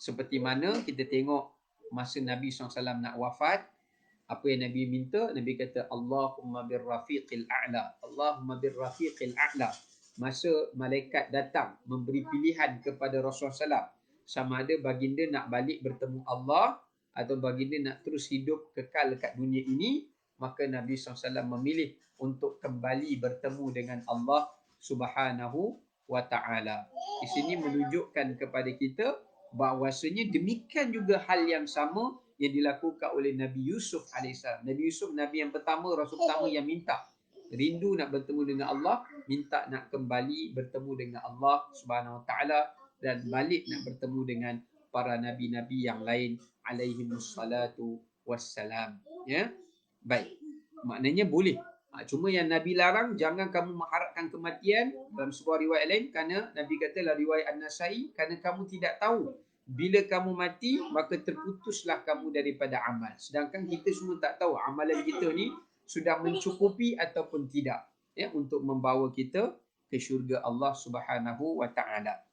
seperti mana kita tengok masa Nabi SAW nak wafat, apa yang Nabi minta? Nabi kata, Allahumma birrafiqil a'la. Allahumma birrafiqil a'la. Masa malaikat datang memberi pilihan kepada Rasulullah SAW, sama ada baginda nak balik bertemu Allah atau baginda nak terus hidup kekal dekat dunia ini, maka Nabi SAW memilih untuk kembali bertemu dengan Allah Subhanahu Wa Ta'ala. Di sini menunjukkan kepada kita bahawasanya demikian juga hal yang sama yang dilakukan oleh Nabi Yusuf AS. Nabi Yusuf, Nabi yang pertama, Rasul pertama yang minta rindu nak bertemu dengan Allah, minta nak kembali bertemu dengan Allah Subhanahu Wa Ta'ala dan balik nak bertemu dengan para nabi-nabi yang lain alaihimussalatu wassalam. Ya, baik. Maknanya boleh. Cuma yang Nabi larang, jangan kamu mengharapkan kematian dalam sebuah riwayat lain, kerana Nabi katalah riwayat An-Nasai, kerana kamu tidak tahu bila kamu mati maka terputuslah kamu daripada amal. Sedangkan kita semua tak tahu amalan kita ni sudah mencukupi ataupun tidak, ya, untuk membawa kita ke syurga Allah Subhanahu Wa Ta'ala.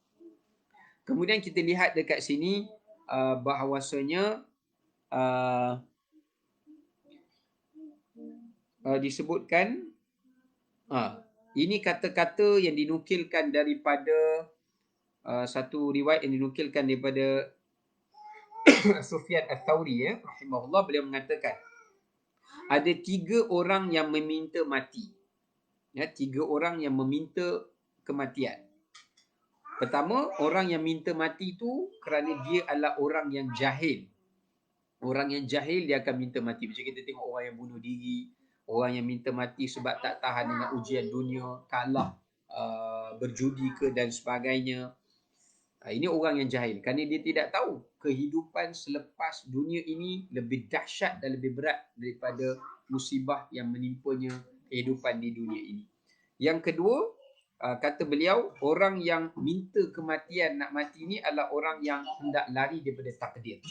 Kemudian kita lihat dekat sini bahawasanya disebutkan ini kata-kata yang dinukilkan daripada satu riwayat yang dinukilkan daripada Sufyan Ats-Tsauri, ya, rahimahullah. Beliau mengatakan ada 3 orang yang meminta mati. Ya, 3 orang yang meminta kematian. Pertama, orang yang minta mati itu kerana dia adalah orang yang jahil. Orang yang jahil dia akan minta mati. Macam kita tengok orang yang bunuh diri, orang yang minta mati sebab tak tahan dengan ujian dunia, kalah berjudi ke dan sebagainya. Ini orang yang jahil kerana dia tidak tahu kehidupan selepas dunia ini lebih dahsyat dan lebih berat daripada musibah yang menimpanya kehidupan di dunia ini. Yang kedua, kata beliau, orang yang minta kematian nak mati ni adalah orang yang hendak lari daripada takdir.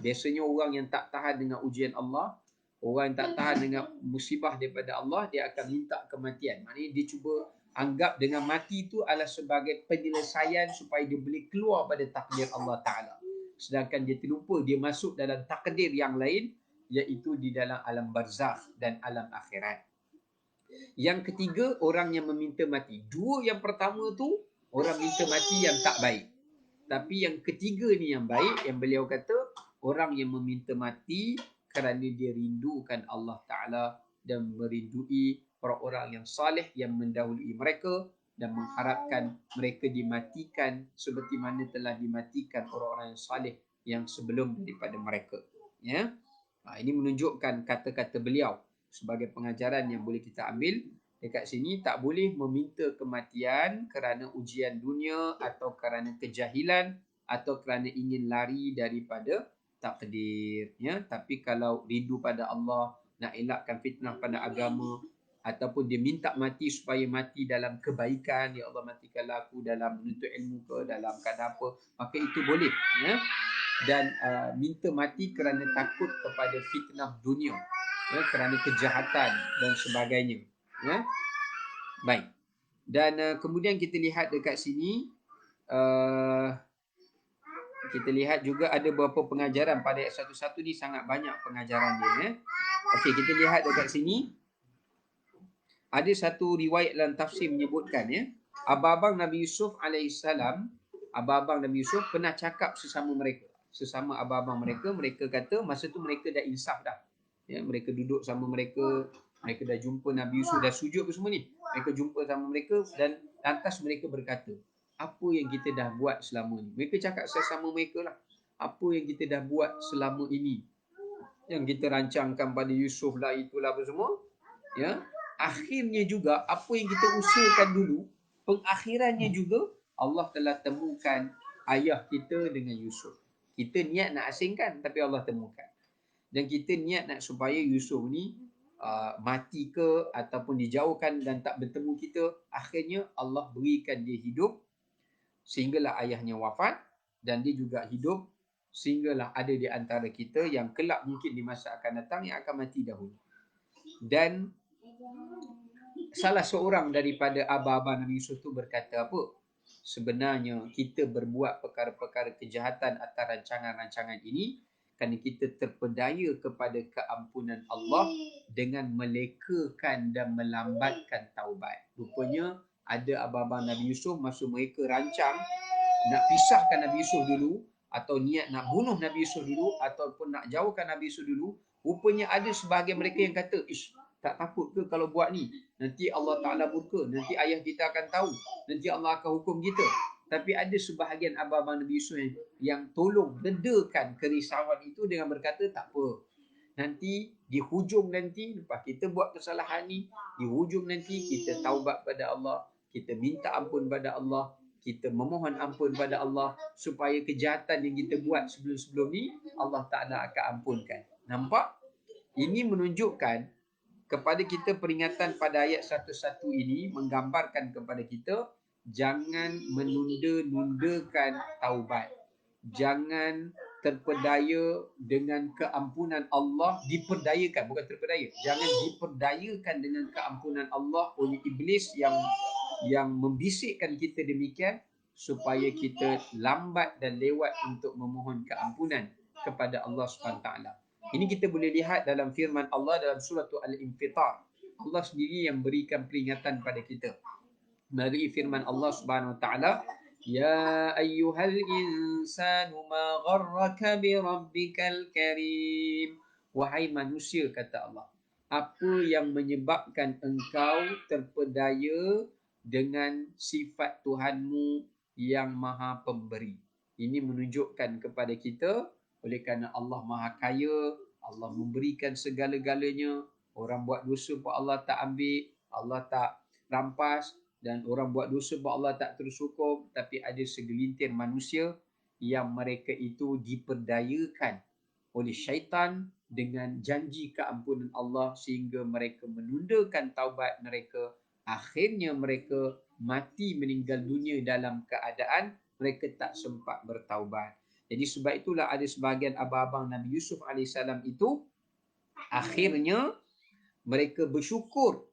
Biasanya orang yang tak tahan dengan ujian Allah, orang yang tak tahan dengan musibah daripada Allah, dia akan minta kematian. Maknanya dia cuba anggap dengan mati itu adalah sebagai penyelesaian supaya dia boleh keluar pada takdir Allah Ta'ala. Sedangkan dia terlupa dia masuk dalam takdir yang lain, iaitu di dalam alam barzakh dan alam akhirat. Yang ketiga, orang yang meminta mati. 2 yang pertama tu orang minta mati yang tak baik. Tapi yang ketiga ni yang baik, yang beliau kata orang yang meminta mati kerana dia rindukan Allah Ta'ala dan merindui orang-orang yang saleh yang mendahului mereka dan mengharapkan mereka dimatikan seperti mana telah dimatikan orang-orang yang saleh yang sebelum daripada mereka. Ya, ini menunjukkan kata-kata beliau sebagai pengajaran yang boleh kita ambil dekat sini, tak boleh meminta kematian kerana ujian dunia atau kerana kejahilan atau kerana ingin lari daripada takdir, ya. Tapi kalau rindu pada Allah, nak elakkan fitnah pada agama, ataupun dia minta mati supaya mati dalam kebaikan, ya Allah matikanlah aku dalam menuntut ilmu ke, dalam keadaan apa, maka itu boleh, ya. Dan minta mati kerana takut kepada fitnah dunia, ya, kerana kejahatan dan sebagainya, ya. Baik. Dan kemudian kita lihat dekat sini, kita lihat juga ada beberapa pengajaran pada ayat 1:1 ni, sangat banyak pengajaran dia, ya. Okey, kita lihat dekat sini ada satu riwayat dalam tafsir menyebutkan, ya, abang-abang Nabi Yusuf alaihissalam, abang-abang Nabi Yusuf pernah cakap sesama mereka, sesama abang-abang mereka, mereka kata masa tu mereka dah insaf dah, ya, mereka duduk sama mereka dah jumpa Nabi Yusuf, dah sujud apa semua ni, mereka jumpa sama mereka dan lantas mereka berkata, apa yang kita dah buat selama ni. Mereka cakap sesama mereka lah, apa yang kita dah buat selama ini, yang kita rancangkan pada Yusuf lah, itulah apa semua, ya. Akhirnya juga apa yang kita usahakan dulu, pengakhirannya juga Allah telah temukan ayah kita dengan Yusuf. Kita niat nak asingkan, tapi Allah temukan. Dan kita niat nak supaya Yusuf ni mati ke ataupun dijauhkan dan tak bertemu kita. Akhirnya Allah berikan dia hidup sehinggalah ayahnya wafat, dan dia juga hidup sehinggalah ada di antara kita yang kelak mungkin di masa akan datang yang akan mati dahulu. Dan salah seorang daripada abang-abang Nabi Yusuf tu berkata apa? Sebenarnya kita berbuat perkara-perkara kejahatan atas rancangan-rancangan ini kerana kita terpedaya kepada keampunan Allah dengan melekakan dan melambatkan taubat. Rupanya ada abang-abang Nabi Yusuf masa mereka rancang nak pisahkan Nabi Yusuf dulu, atau niat nak bunuh Nabi Yusuf dulu, ataupun nak jauhkan Nabi Yusuf dulu, rupanya ada sebahagian mereka yang kata, tak takut ke kalau buat ni? Nanti Allah Ta'ala murka, nanti ayah kita akan tahu, nanti Allah akan hukum kita. Tapi ada sebahagian abang-abang Nabi Yusuf yang tolong redakan kerisauan itu dengan berkata, tak apa. Nanti di hujung nanti, lepas kita buat kesalahan ni, di hujung nanti kita taubat pada Allah, kita minta ampun pada Allah, kita memohon ampun pada Allah, supaya kejahatan yang kita buat sebelum-sebelum ni, Allah Ta'ala akan ampunkan. Nampak? Ini menunjukkan kepada kita peringatan pada ayat 1:1 ini, menggambarkan kepada kita jangan menunda-nundakan taubat. Jangan terpedaya dengan keampunan Allah, diperdayakan, bukan terpedaya. Jangan diperdayakan dengan keampunan Allah oleh iblis yang membisikkan kita demikian, supaya kita lambat dan lewat untuk memohon keampunan kepada Allah SWT. Ini kita boleh lihat dalam firman Allah dalam surah Al-Infitar. Allah sendiri yang berikan peringatan pada kita. Melalui firman Allah Subhanahu Wa Taala, Ya ayyuhal insanu ma gharraka bi rabbikal karim. Wahai manusia, kata Allah, apa yang menyebabkan engkau terpedaya dengan sifat Tuhanmu yang maha pemberi. Ini menunjukkan kepada kita, oleh kerana Allah maha kaya, Allah memberikan segala-galanya. Orang buat dosa pun Allah tak ambil, Allah tak rampas, dan orang buat dosa pun Allah tak terus hukum. Tapi ada segelintir manusia yang mereka itu diperdayakan oleh syaitan dengan janji keampunan Allah, sehingga mereka menundakan taubat mereka. Akhirnya mereka mati meninggal dunia dalam keadaan mereka tak sempat bertaubat. Jadi sebab itulah ada sebahagian abang-abang Nabi Yusuf AS itu akhirnya mereka bersyukur.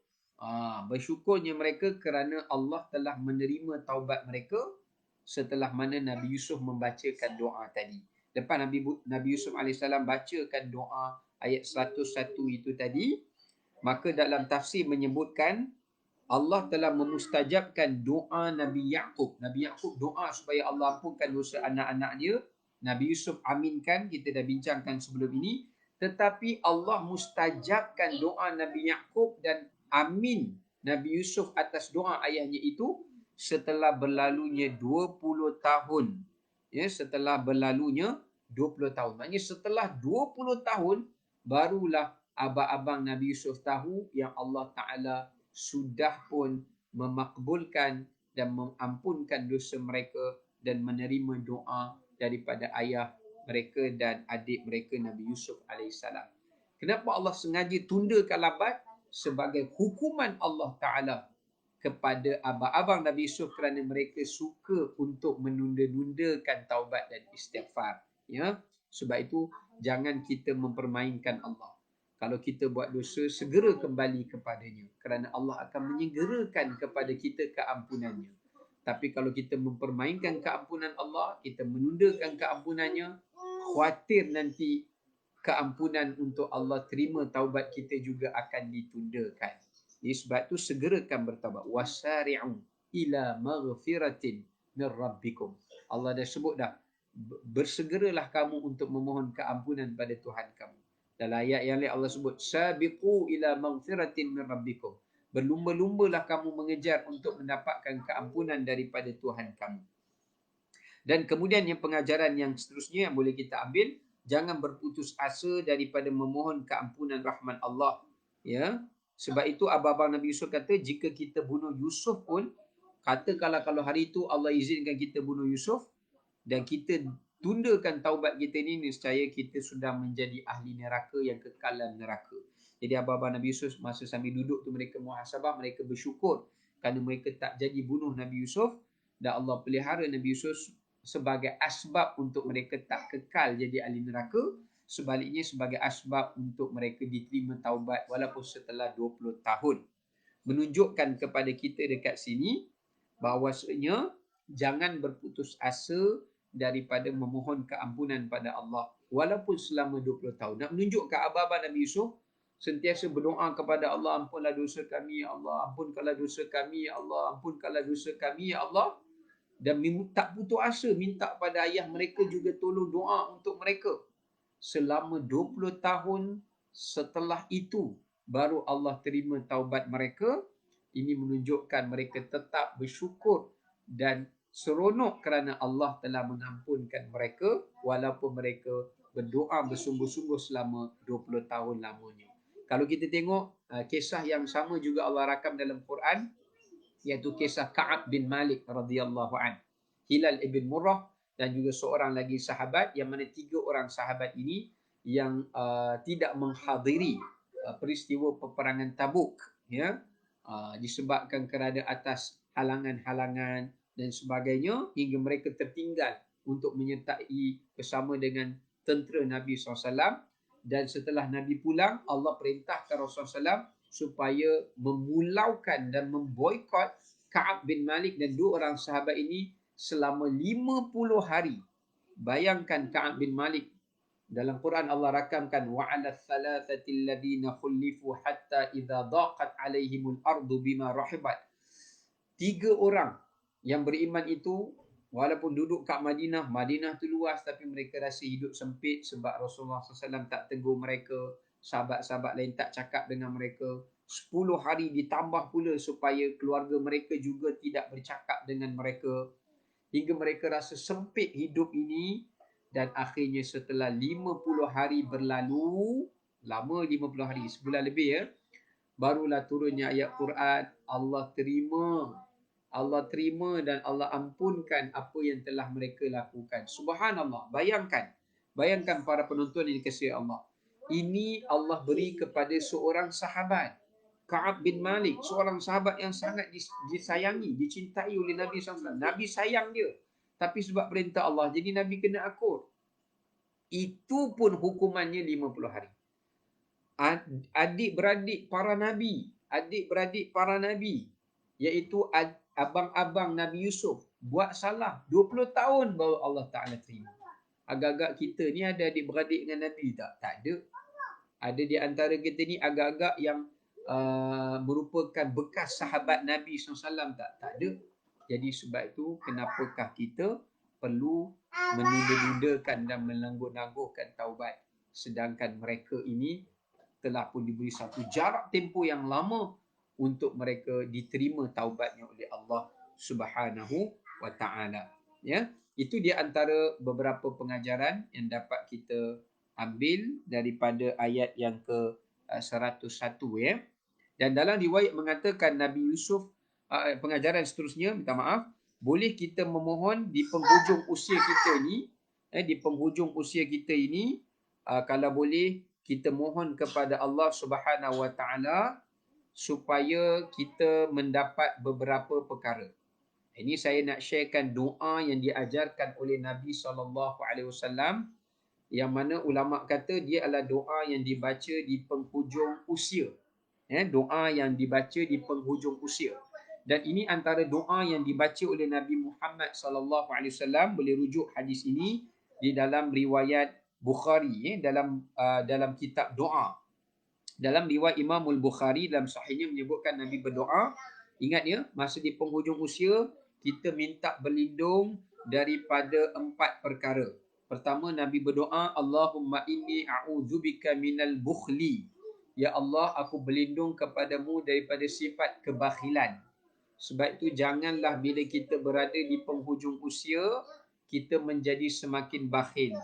Bersyukurnya mereka kerana Allah telah menerima taubat mereka setelah mana Nabi Yusuf membacakan doa tadi. Lepas Nabi Yusuf AS bacakan doa ayat 101 itu tadi, maka dalam tafsir menyebutkan Allah telah memustajabkan doa Nabi Yaqub. Nabi Yaqub doa supaya Allah ampunkan dosa anak-anak dia. Nabi Yusuf aminkan, kita dah bincangkan sebelum ini. Tetapi Allah mustajabkan doa Nabi Yaqub dan amin Nabi Yusuf atas doa ayahnya itu setelah berlalunya 20 tahun. Ya, setelah berlalunya 20 tahun. Maksudnya setelah 20 tahun barulah abang-abang Nabi Yusuf tahu yang Allah Ta'ala sudah pun memakbulkan dan mengampunkan dosa mereka dan menerima doa daripada ayah mereka dan adik mereka Nabi Yusuf alaihissalam. Kenapa Allah sengaja tundakan lambat? Sebagai hukuman Allah Ta'ala kepada abang-abang Nabi Yusuf kerana mereka suka untuk menunda-nundakan taubat dan istighfar. Ya, sebab itu jangan kita mempermainkan Allah. Kalau kita buat dosa, segera kembali kepadanya kerana Allah akan menyegerakan kepada kita keampunannya. Tapi kalau kita mempermainkan keampunan Allah, kita menundakan keampunannya, khawatir nanti keampunan untuk Allah terima taubat kita juga akan ditundakan. Jadi sebab tu segerakan bertaubat. Wasari'u ila maghfiratin min rabbikum. Allah dah sebut dah, bersegeralah kamu untuk memohon keampunan pada Tuhan kamu. Dalam ayat yang lain Allah sebut sabiqu ila maghfiratin min rabbikum. Berlumba-lumbalah kamu mengejar untuk mendapatkan keampunan daripada Tuhan kamu. Dan kemudian yang pengajaran yang seterusnya yang boleh kita ambil, jangan berputus asa daripada memohon keampunan rahmat Allah. Ya, sebab itu abang-abang Nabi Yusuf kata, jika kita bunuh Yusuf pun, katakanlah kalau hari itu Allah izinkan kita bunuh Yusuf dan kita tundakan taubat kita ni, nescaya kita sudah menjadi ahli neraka yang kekal dalam neraka. Jadi abang-abang Nabi Yusuf masa sambil duduk tu mereka muhasabah, mereka bersyukur kerana mereka tak jadi bunuh Nabi Yusuf dan Allah pelihara Nabi Yusuf sebagai asbab untuk mereka tak kekal jadi ahli neraka, sebaliknya sebagai asbab untuk mereka diterima taubat walaupun setelah 20 tahun. Menunjukkan kepada kita dekat sini bahawasanya jangan berputus asa daripada memohon keampunan pada Allah walaupun selama 20 tahun. Nak menunjukkan abang-abang Nabi Yusuf sentiasa berdoa kepada Allah, ampunlah dosa kami ya Allah, ampunkanlah dosa kami ya Allah, ampunkanlah dosa kami ya Allah. Dan tak putus asa minta pada ayah mereka juga tolong doa untuk mereka. Selama 20 tahun setelah itu baru Allah terima taubat mereka. Ini menunjukkan mereka tetap bersyukur dan seronok kerana Allah telah mengampunkan mereka walaupun mereka berdoa bersungguh-sungguh selama 20 tahun lamanya. Kalau kita tengok kisah yang sama juga Allah rakam dalam Quran, iaitu kisah Ka'ab bin Malik radhiyallahu an, Hilal ibn Murrah dan juga seorang lagi sahabat, yang mana 3 orang sahabat ini yang tidak menghadiri peristiwa peperangan Tabuk, ya, disebabkan kerana atas halangan-halangan dan sebagainya hingga mereka tertinggal untuk menyertai bersama dengan tentera Nabi SAW. Dan setelah Nabi pulang, Allah perintahkan Rasulullah SAW supaya memulaukan dan memboikot Ka'ab bin Malik dan 2 orang sahabat ini selama 50 hari. Bayangkan Ka'ab bin Malik, dalam Quran Allah rakamkan wa 'ala thalathati alladhina khulifu hatta idza daqat 'alaihimul ardu bima rahibat. 3 orang yang beriman itu walaupun duduk kat Madinah, Madinah tu luas tapi mereka rasa hidup sempit sebab Rasulullah SAW tak tegur mereka, sahabat-sahabat lain tak cakap dengan mereka. 10 hari ditambah pula supaya keluarga mereka juga tidak bercakap dengan mereka. Hingga mereka rasa sempit hidup ini. Dan akhirnya setelah 50 hari berlalu, lama 50 hari, sebulan lebih ya, barulah turunnya ayat Quran. Allah terima dan Allah ampunkan apa yang telah mereka lakukan. Subhanallah. Bayangkan para penonton yang dikasihi Allah. Ini Allah beri kepada seorang sahabat, Ka'ab bin Malik, seorang sahabat yang sangat disayangi, dicintai oleh Nabi SAW. Nabi sayang dia. Tapi sebab perintah Allah, jadi Nabi kena akur. Itu pun hukumannya 50 hari. Adik-beradik para Nabi, iaitu abang-abang Nabi Yusuf, buat salah 20 tahun baru Allah Ta'ala terima. Agak-agak kita ni ada adik-beradik dengan Nabi tak? Tak ada. Ada di antara kita ni agak-agak yang merupakan bekas sahabat Nabi SAW tak? Tak ada. Jadi sebab itu kenapakah kita perlu menunda-nundakan dan menangguh-nangguhkan taubat, sedangkan mereka ini telah pun diberi satu jarak tempoh yang lama untuk mereka diterima taubatnya oleh Allah Subhanahu wa taala. Ya, itu di antara beberapa pengajaran yang dapat kita ambil daripada ayat yang ke 101 ya. Dan dalam riwayat mengatakan Nabi Yusuf, pengajaran seterusnya, minta maaf, boleh kita memohon di penghujung usia kita ini, di penghujung usia kita ini, kalau boleh kita mohon kepada Allah Subhanahu Wa Taala supaya kita mendapat beberapa perkara. Ini saya nak sharekan doa yang diajarkan oleh Nabi SAW, yang mana ulama kata dia adalah doa yang dibaca di penghujung usia. Doa yang dibaca di penghujung usia. Dan ini antara doa yang dibaca oleh Nabi Muhammad SAW. Boleh rujuk hadis ini di dalam riwayat Bukhari, dalam kitab doa. Dalam riwayat Imam Al-Bukhari dalam sahihnya menyebutkan Nabi berdoa, ingat ya, masa di penghujung usia kita minta berlindung daripada 4 perkara. Pertama, Nabi berdoa, Allahumma inni a'udzubika minal bukhli. Ya Allah, aku berlindung kepadamu daripada sifat kebakhilan. Sebab itu janganlah bila kita berada di penghujung usia kita menjadi semakin bakhil.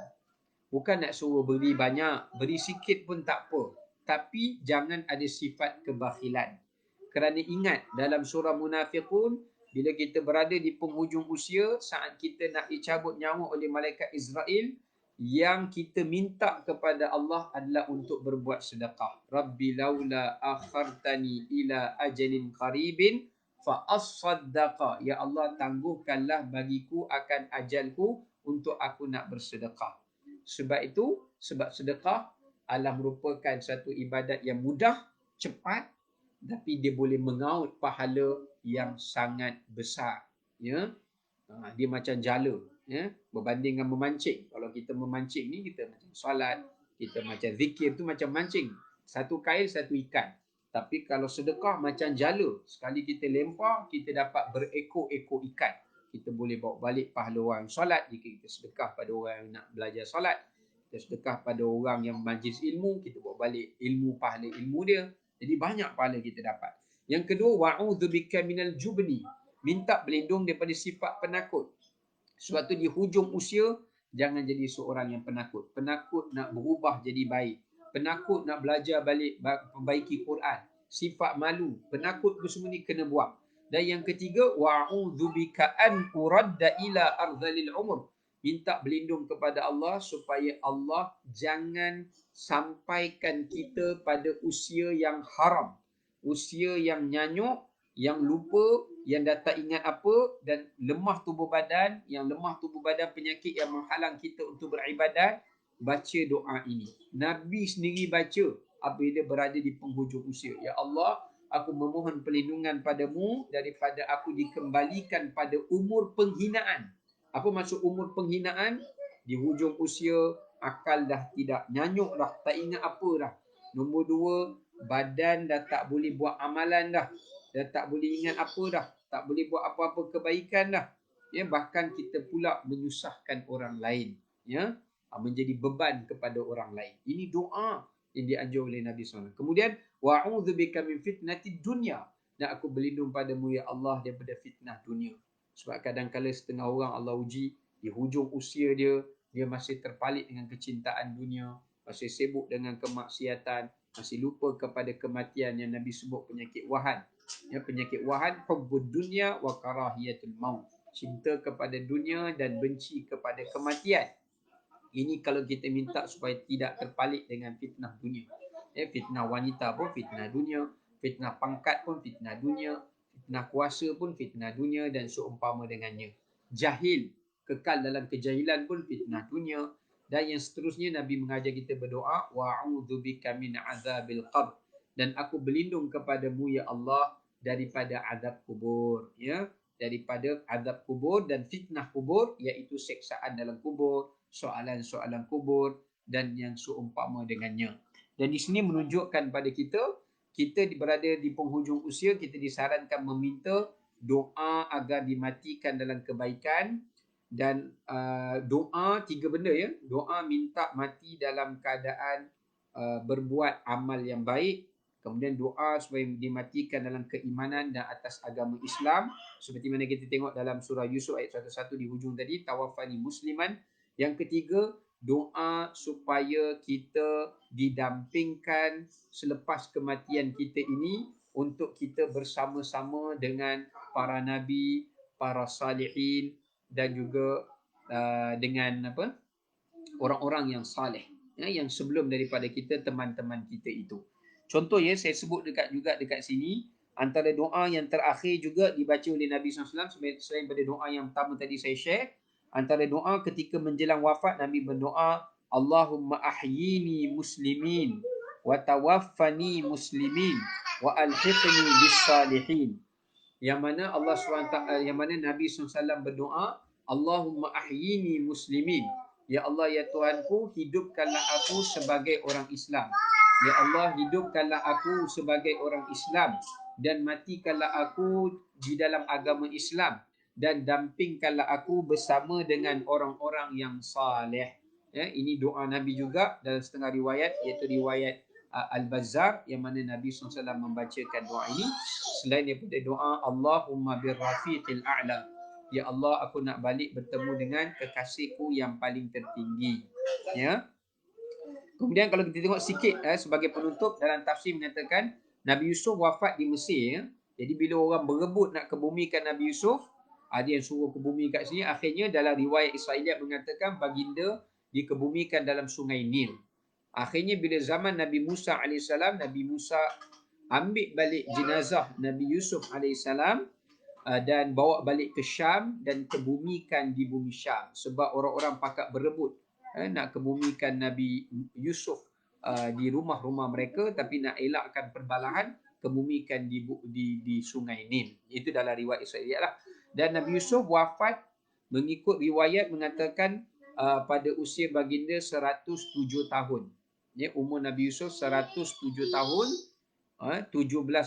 Bukan nak suruh beri banyak, beri sikit pun tak apa. Tapi jangan ada sifat kebakhilan. Kerana ingat dalam surah Munafiqun, bila kita berada di penghujung usia, saat kita nak dicabut nyawa oleh malaikat Israel, yang kita minta kepada Allah adalah untuk berbuat sedekah. Rabbi laula akhartani ila ajalin qaribin fa as-saddaqa. Ya Allah, tangguhkanlah bagiku akan ajalku untuk aku nak bersedekah. Sebab itu, sebab sedekah adalah merupakan satu ibadat yang mudah, cepat, tapi dia boleh mengaut pahala yang sangat besar. Ya, dia macam jala. Ya, berbanding dengan memancing. Kalau kita memancing ni, kita macam solat, kita macam zikir tu macam mancing. Satu kail, satu ikan. Tapi kalau sedekah macam jala. Sekali kita lempar, kita dapat berekor-ekor ikan. Kita boleh bawa balik pahala orang solat jika kita sedekah pada orang yang nak belajar solat. Kita sedekah pada orang yang majlis ilmu, kita bawa balik ilmu, pahala ilmu dia. Jadi banyak pahala kita dapat. Yang kedua, wa'udzubika minal jubni. Minta berlindung daripada sifat penakut. Sebab tu di hujung usia, jangan jadi seorang yang penakut. Penakut nak berubah jadi baik. Penakut nak belajar balik, perbaiki Quran. Sifat malu. Penakut tu semua ni kena buang. Dan yang ketiga, wa'udzubika an uradda ila ardhalil umur. Minta berlindung kepada Allah supaya Allah jangan sampaikan kita pada usia yang haram. Usia yang nyanyuk, yang lupa, yang dah tak ingat apa, dan lemah tubuh badan. Yang lemah tubuh badan, penyakit yang menghalang kita untuk beribadat. Baca doa ini. Nabi sendiri baca apabila berada di penghujung usia. Ya Allah, aku memohon perlindungan padamu daripada aku dikembalikan pada umur penghinaan. Apa maksud umur penghinaan? Di hujung usia, akal dah tidak, nyanyuk dah, tak ingat apa dah. Nombor 2, badan dah tak boleh buat amalan dah. Dah tak boleh ingat apa dah. Tak boleh buat apa-apa kebaikan dah. Ya, bahkan kita pula menyusahkan orang lain. Ya, menjadi beban kepada orang lain. Ini doa yang dianjur oleh Nabi SAW. Kemudian, wa'udzubika min fitnatid dunya. Dan aku berlindung padamu ya Allah daripada fitnah dunia. Sebab kadang-kadang setengah orang Allah uji di hujung usia dia, dia masih terpalit dengan kecintaan dunia, masih sibuk dengan kemaksiatan, masih lupa kepada kematian yang Nabi sebut penyakit wahan. Ya, penyakit wahan, hubbud dunya wa karahiyatul maut. Cinta kepada dunia dan benci kepada kematian. Ini kalau kita minta supaya tidak terpalit dengan fitnah dunia. Ya, fitnah wanita pun fitnah dunia, fitnah pangkat pun fitnah dunia, fitnah kuasa pun fitnah dunia dan seumpama dengannya. Jahil, kekal dalam kejahilan pun fitnah dunia. Dan yang seterusnya Nabi mengajar kita berdoa, wa'udzubika min azabil qabr. Dan aku berlindung kepadamu ya Allah daripada azab kubur. Ya, daripada azab kubur dan fitnah kubur, iaitu seksaan dalam kubur, soalan-soalan kubur dan yang seumpama dengannya. Dan di sini menunjukkan pada kita, kita berada di penghujung usia, kita disarankan meminta doa agar dimatikan dalam kebaikan. Dan doa 3 benda ya. Doa minta mati dalam keadaan berbuat amal yang baik. Kemudian doa supaya dimatikan dalam keimanan dan atas agama Islam. Seperti mana kita tengok dalam surah Yusuf ayat 101 di hujung tadi. Tawaffani musliman. Yang ketiga, doa supaya kita didampingkan selepas kematian kita ini untuk kita bersama-sama dengan para nabi, para salihin dan juga dengan orang-orang yang saleh, yang sebelum daripada kita, teman-teman kita itu. Contoh ya, saya sebut dekat sini, antara doa yang terakhir juga dibaca oleh Nabi SAW, selain pada doa yang pertama tadi saya share, antara doa ketika menjelang wafat, Nabi berdoa, Allahumma ahyini muslimin wa tawaffani muslimin wa alhiqni bis salihin. Yang mana Allah SWT, yang mana Nabi SAW berdoa, Allahumma ahyini muslimin. Ya Allah, ya Tuhanku, hidupkanlah aku sebagai orang Islam. Ya Allah, hidupkanlah aku sebagai orang Islam dan matikanlah aku di dalam agama Islam dan dampingkanlah aku bersama dengan orang-orang yang saleh. Ya, ini doa Nabi juga dalam setengah riwayat, iaitu riwayat Al-Bazzar, yang mana Nabi SAW membacakan doa ini selain daripada doa Allahumma birrafiqil a'la. Ya Allah, aku nak balik bertemu dengan kekasihku yang paling tertinggi. Ya. Kemudian kalau kita tengok sikit sebagai penutup, dalam tafsir mengatakan Nabi Yusuf wafat di Mesir. Ya. Jadi bila orang berebut nak kebumikan Nabi Yusuf, ada yang suruh kebumi kat sini, akhirnya dalam riwayat Israiliyat mengatakan baginda dikebumikan dalam sungai Nil. Akhirnya bila zaman Nabi Musa AS, Nabi Musa ambil balik jenazah Nabi Yusuf AS dan bawa balik ke Syam dan kebumikan di bumi Syam. Sebab orang-orang pakat berebut nak kebumikan Nabi Yusuf di rumah-rumah mereka, tapi nak elakkan perbalahan, kebumikan di sungai Nil. Itu dalam riwayat Israiliyat lah. Dan Nabi Yusuf wafat mengikut riwayat mengatakan pada usia baginda 107 tahun. Ya, umur Nabi Yusuf 107 tahun, 17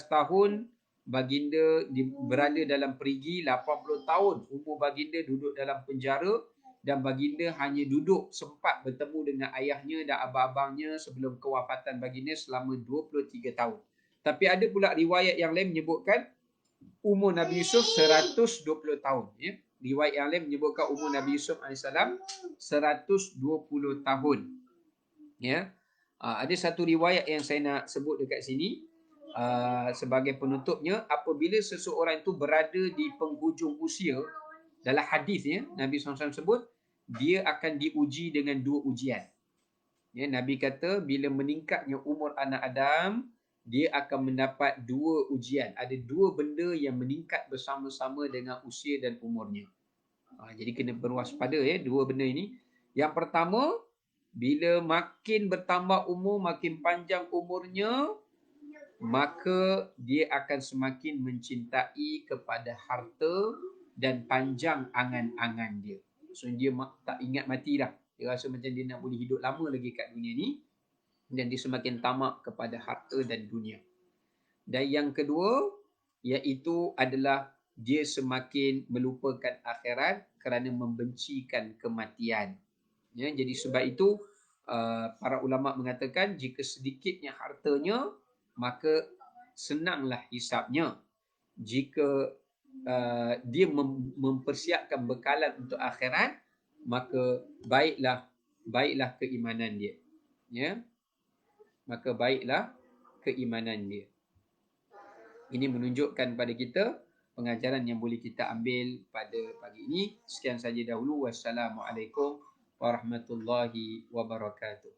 tahun baginda berada dalam perigi, 80 tahun umur baginda duduk dalam penjara, dan baginda hanya duduk sempat bertemu dengan ayahnya dan abang-abangnya sebelum kewafatan baginda selama 23 tahun. Tapi ada pula riwayat yang lain menyebutkan umur Nabi Yusuf 120 tahun. Ya. Riwayat yang lain menyebutkan umur Nabi Yusuf AS 120 tahun. Ya. Ada satu riwayat yang saya nak sebut dekat sini sebagai penutupnya. Apabila seseorang itu berada di penghujung usia, dalam hadis ya, Nabi SAW sebut dia akan diuji dengan dua ujian. Ya, Nabi kata bila meningkatnya umur anak Adam, dia akan mendapat dua ujian. Ada dua benda yang meningkat bersama-sama dengan usia dan umurnya. Jadi kena berwaspada ya, dua benda ini. Yang pertama, bila makin bertambah umur, makin panjang umurnya, maka dia akan semakin mencintai kepada harta dan panjang angan-angan dia. So dia tak ingat mati dah. Dia rasa macam dia nak boleh hidup lama lagi kat dunia ni. Dan dia semakin tamak kepada harta dan dunia. Dan yang kedua, iaitu adalah dia semakin melupakan akhirat kerana membencikan kematian. Ya, jadi sebab itu para ulama mengatakan jika sedikitnya hartanya, maka senanglah hisapnya. Jika dia mempersiapkan bekalan untuk akhirat, maka baiklah keimanan dia. Ya, maka baiklah keimanan dia. Ini menunjukkan pada kita pengajaran yang boleh kita ambil pada pagi ini. Sekian saja dahulu. Wassalamualaikum warahmatullahi wabarakatuh.